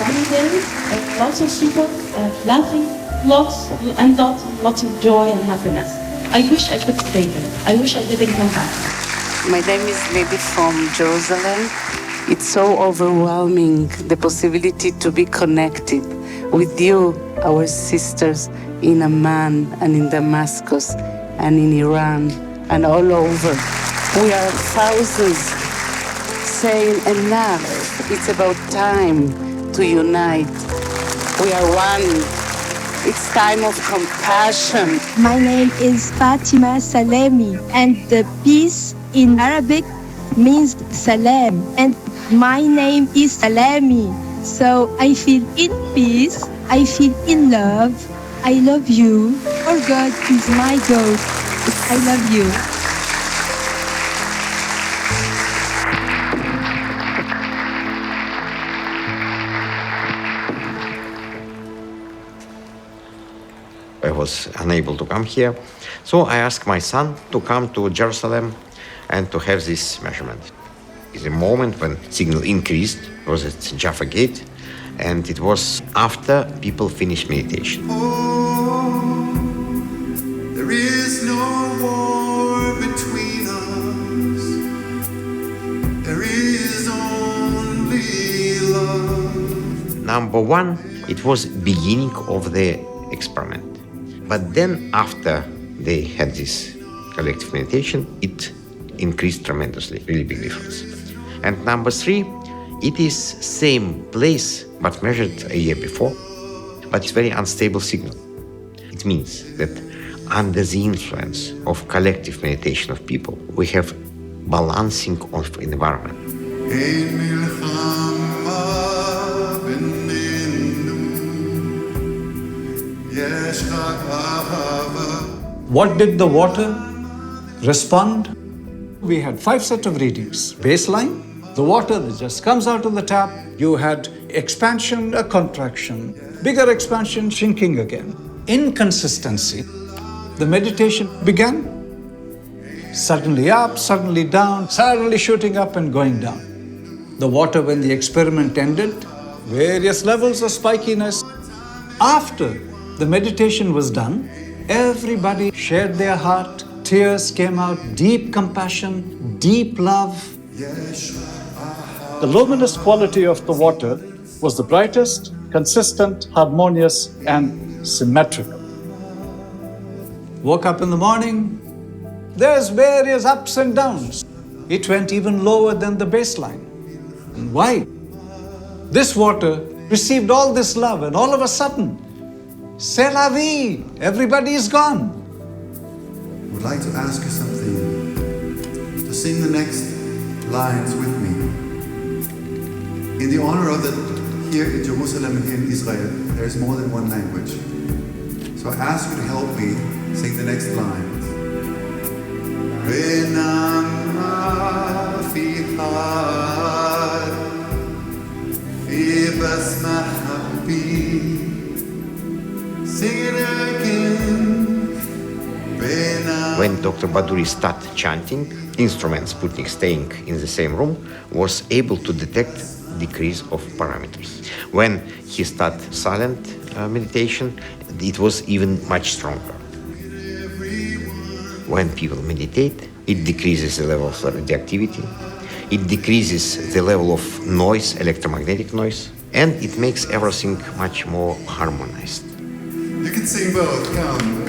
funny days, and lots of people laughing. Lots of joy and happiness. I wish I could stay there. I wish I didn't come back.
My name is Lady from Jerusalem. It's so overwhelming, the possibility to be connected with you, our sisters in Amman and in Damascus and in Iran and all over. We are thousands saying enough. It's about time to unite. We are one. It's time of compassion.
My name is Fatima Salemi, and the peace
in Arabic means salam, and my name is Salami. So I feel in peace, I feel in love, I love you, or God is my God. I love you.
I was unable to come here, so I asked my son to come to Jerusalem and to have this measurement. The moment when signal increased was at Jaffa Gate, and it was after people finished meditation.
There is no war between us. There is only love.
Number one, it was beginning of the experiment. But then after they had this collective meditation, it increased tremendously, really big difference. And number three, it is same place but measured a year before, but it's very unstable signal. It means that under the influence of collective meditation of people, we have balancing of environment.
What did the water respond? We had 5 sets of readings. Baseline, the water that just comes out of the tap. You had expansion, a contraction, bigger expansion, shrinking again. Inconsistency. The meditation began. Suddenly up, suddenly down, suddenly shooting up and going down. The water, when the experiment ended, various levels of spikiness. After the meditation was done, everybody shared their heart. Tears came out, deep compassion, deep love. The luminous quality of the water was the brightest, consistent, harmonious, and symmetrical. Woke up in the morning, there's various ups and downs. It went even lower than the baseline. And why? This water received all this love, and all of a sudden, c'est la vie, everybody is gone.
I would like to ask you something, to sing the next lines with me. In the honor of that, here in Jerusalem and here in Israel, there is more than one language. So I ask you to help me sing the next lines. Sing it again.
When Dr. Baduri started chanting, instruments Sputnik staying in the same room was able to detect decrease of parameters. When he started silent meditation, it was even much stronger. When people meditate, it decreases the level of radioactivity, it decreases the level of noise, electromagnetic noise, and it makes everything much more harmonized.
You can sing both, come.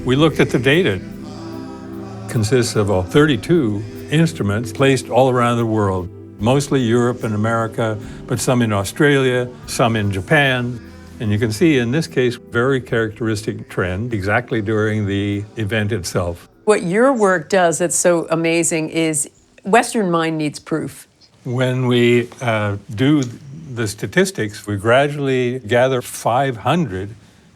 We looked at the data. It consists of 32 instruments placed all around the world, mostly Europe and America, but some in Australia, some in Japan. And you can see in this case, very characteristic trend exactly during the event itself.
What your work does that's so amazing is Western mind needs proof.
When we do the statistics, we gradually gather 500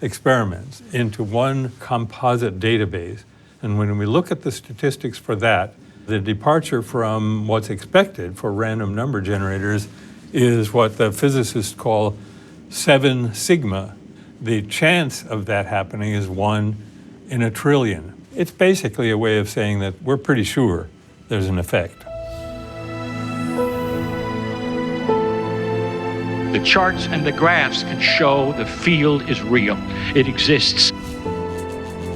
experiments into one composite database. And when we look at the statistics for that, the departure from what's expected for random number generators is what the physicists call 7 sigma. The chance of that happening is 1 in a trillion. It's basically a way of saying that we're pretty sure there's an effect.
The charts and the graphs can show the field is real. It exists.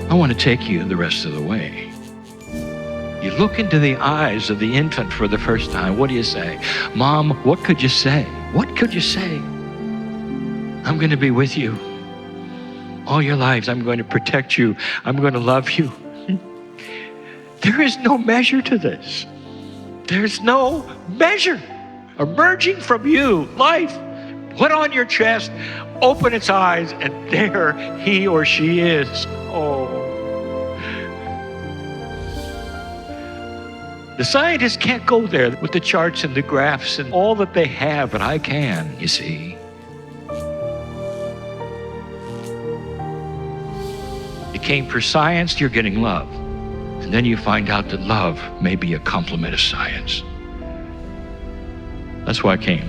I want to take you the rest of the way. You look into the eyes of the infant for the first time. What do you say? Mom, what could you say? What could you say? I'm going to be with you all your lives. I'm going to protect you. I'm going to love you. There is no measure to this. There's no measure. Emerging from you, life, put on your chest, open its eyes, and there he or she is. Oh. The scientists can't go there with the charts and the graphs and all that they have, but I can, you see. You came for science, you're getting love. And then you find out that love may be a complement of science. That's why I came.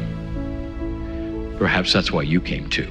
Perhaps that's why you came too.